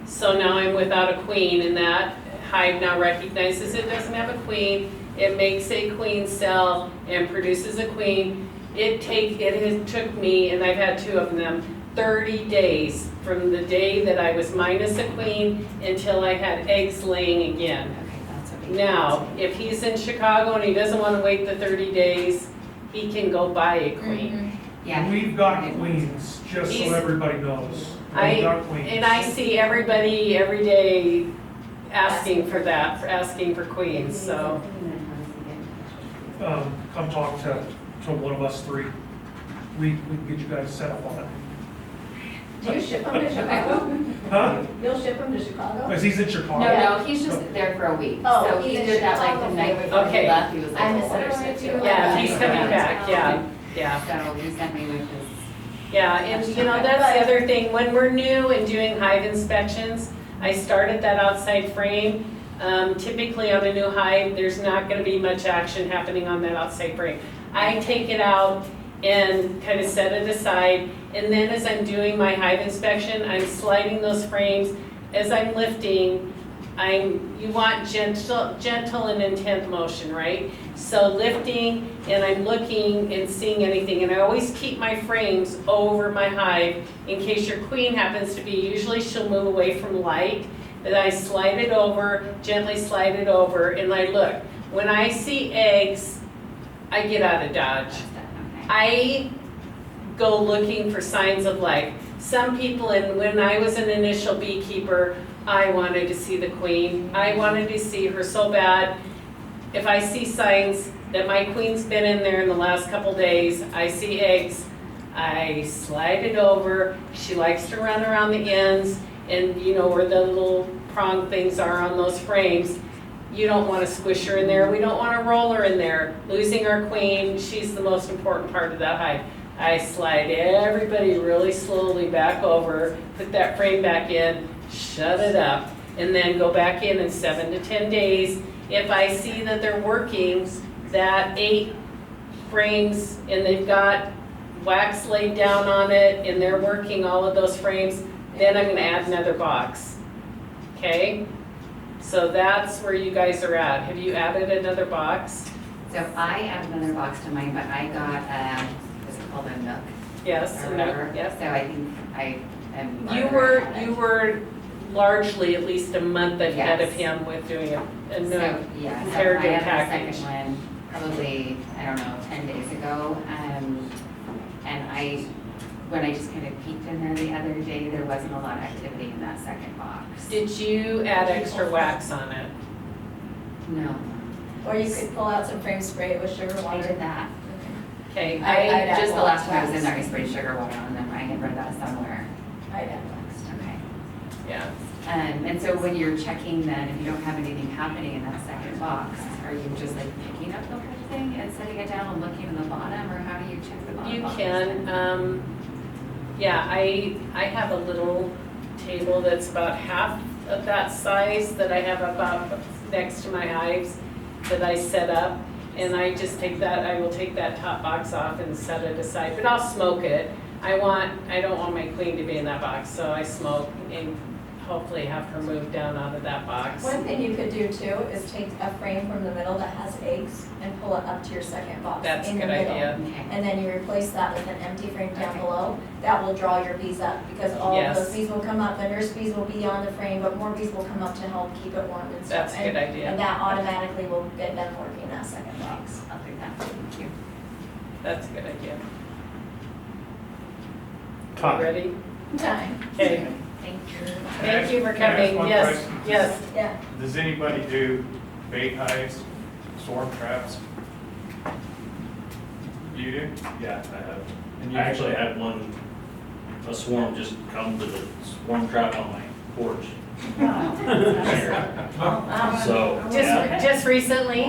so now I'm without a queen, and that hive now recognizes it doesn't have a queen, it makes a queen cell and produces a queen. It has took me, and I've had 2 of them, 30 days from the day that I was minus a queen until I had eggs laying again. Okay, that's what we. Now, if he's in Chicago and he doesn't want to wait the 30 days, he can go buy a queen. Yeah. We've got queens, just so He's- everybody knows. We've got queens. And I see everybody every day asking for that, asking for queens, so. Come talk to one of us 3. We can get you guys set up on it. Do you ship them to Chicago? Huh? You'll ship them to Chicago? Because he's in Chicago. No, he's just there for a week. Oh, So he he's in did that like the Chicago night for a before he week. left, he was like, I oh, what do I misunderstood do? you. Yeah, he's coming back, yeah. So he sent me with his. Yeah, and you know, that's the other thing, when we're new and doing hive inspections, I started that outside frame. Typically on a new hive, there's not gonna be much action happening on that outside frame. I take it out and kind of set it aside, and then as I'm doing my hive inspection, I'm sliding those frames. As I'm lifting, you want gentle and intent motion, right? So lifting, and I'm looking and seeing anything, and I always keep my frames over my hive in case your queen happens to be, usually she'll move away from light, then I slide it over, gently slide it over, and I look. When I see eggs, I get out of Dodge. I go looking for signs of life. Some people, and when I was an initial beekeeper, I wanted to see the queen. I wanted to see her so bad. If I see signs that my queen's been in there in the last couple days, I see eggs, I slide it over. She likes to run around the ends, and you know where the little prong things are on those frames. You don't want to squish her in there. We don't want to roll her in there. Losing our queen, she's the most important part of that hive. I slide everybody really slowly back over, put that frame back in, shut it up, and then go back in 7 to 10 days. If I see that they're working, that 8 frames, and they've got wax laid down on it, and they're working all of those frames, then I'm gonna add another box. Okay? So that's where you guys are at. Have you added another box? So I added another box to mine, but I got, what's it called, a Nook? Yes, Or a Nook, whatever. yes. So I think I am. You were largely at least a month ahead of Yes. him with doing a So, new yeah, so I comparative have package. the second one probably, I don't know, 10 days ago. And when I just kind of peeked in there the other day, there wasn't a lot of activity in that second box. Did you add extra wax on it? No. Or you could pull out some frame spray with sugar I water. did that. Okay, I'd add Just the last time I was in wax. there, I sprayed sugar water on them. I had read that somewhere. I'd add wax. Okay. yeah. And so when you're checking then, if you don't have anything happening in that second box, are you just like picking up the whole thing and setting it down and looking in the bottom, or how do you check the bottom You box? can, yeah, I have a little table that's about half of that size that I have about next to my hives that I set up. And I just take that, I will take that top box off and set it aside, but I'll smoke it. I don't want my queen to be in that box, so I smoke and hopefully have her move down out of that box. One thing you could do too is take a frame from the middle that has eggs and pull it up to your second box That's a in the good middle. idea. Okay. And then you replace that with an empty frame down below. That will draw your bees up because all of those Yes. bees will come up. The nurse bees will be on the frame, but more bees will come up to help keep it warm and stuff. That's a good idea. And that automatically will get them working that second box. I'll do that. Thank you. That's a good idea. Time. Ready? Time. Okay, Thank you. thank you for Can I ask coming, one yes, question? yes. Yeah. Does anybody do bait hives, swarm traps? You do? Yeah, I have. And you- I actually had a swarm just come to the swarm trap on my porch. So, yeah, Just recently?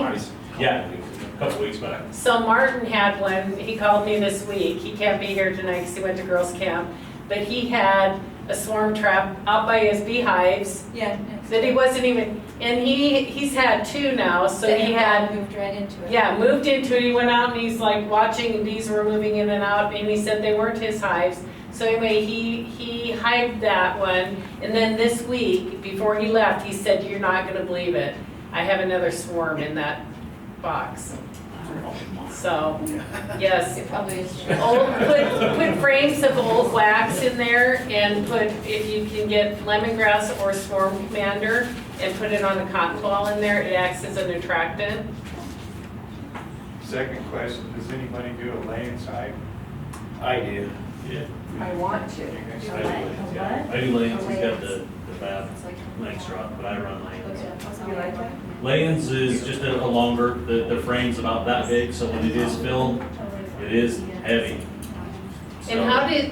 yeah, a couple weeks back. So Martin had one, he called me this week, he can't be here tonight because he went to girls' camp, but he had a swarm trap out by his beehives Yeah. that he wasn't even, and he's had two now, so Then he you had, moved right into it. yeah, moved into it, he went out and he's like watching and bees were moving in and out, and he said they weren't his hives. So anyway, he hived that one, and then this week, before he left, he said, "You're not gonna believe it, I have another swarm in that box." So, yes. It probably is. Put frames of old wax in there and if you can get lemongrass or swarmander and put it on a cotton ball in there, it acts as an attractant. Second question, does anybody do a laying side? I do, yeah. I want to. I do lanes, yeah. I do lanes, it's got the bad length drop, but I run lanes. You like that? Layins is just a longer, the frame's about that big, so when it is filled, it is heavy. And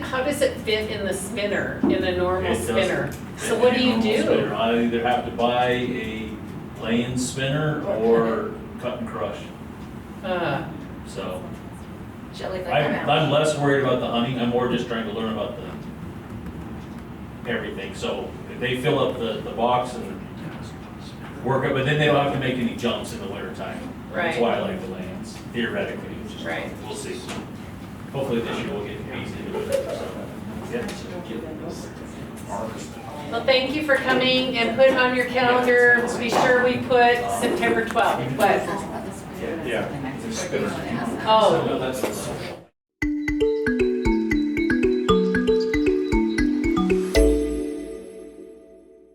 how does it fit in the spinner, in a normal It doesn't spinner? fit So in what a do you normal do? spinner. I either have to buy a lay-in spinner or cut and crush, so. Jellyfish. I'm less worried about the honey, I'm more just trying to learn about everything. So if they fill up the box and work it, but then they don't have to make any jumps in the winter time. That's Right. why I like the lanes, theoretically, it's just, Right. we'll see. Hopefully this year we'll get bees into it, so, yeah. Well, thank you for coming and put on your calendar, be sure we put September 12th. What? Yeah. Oh.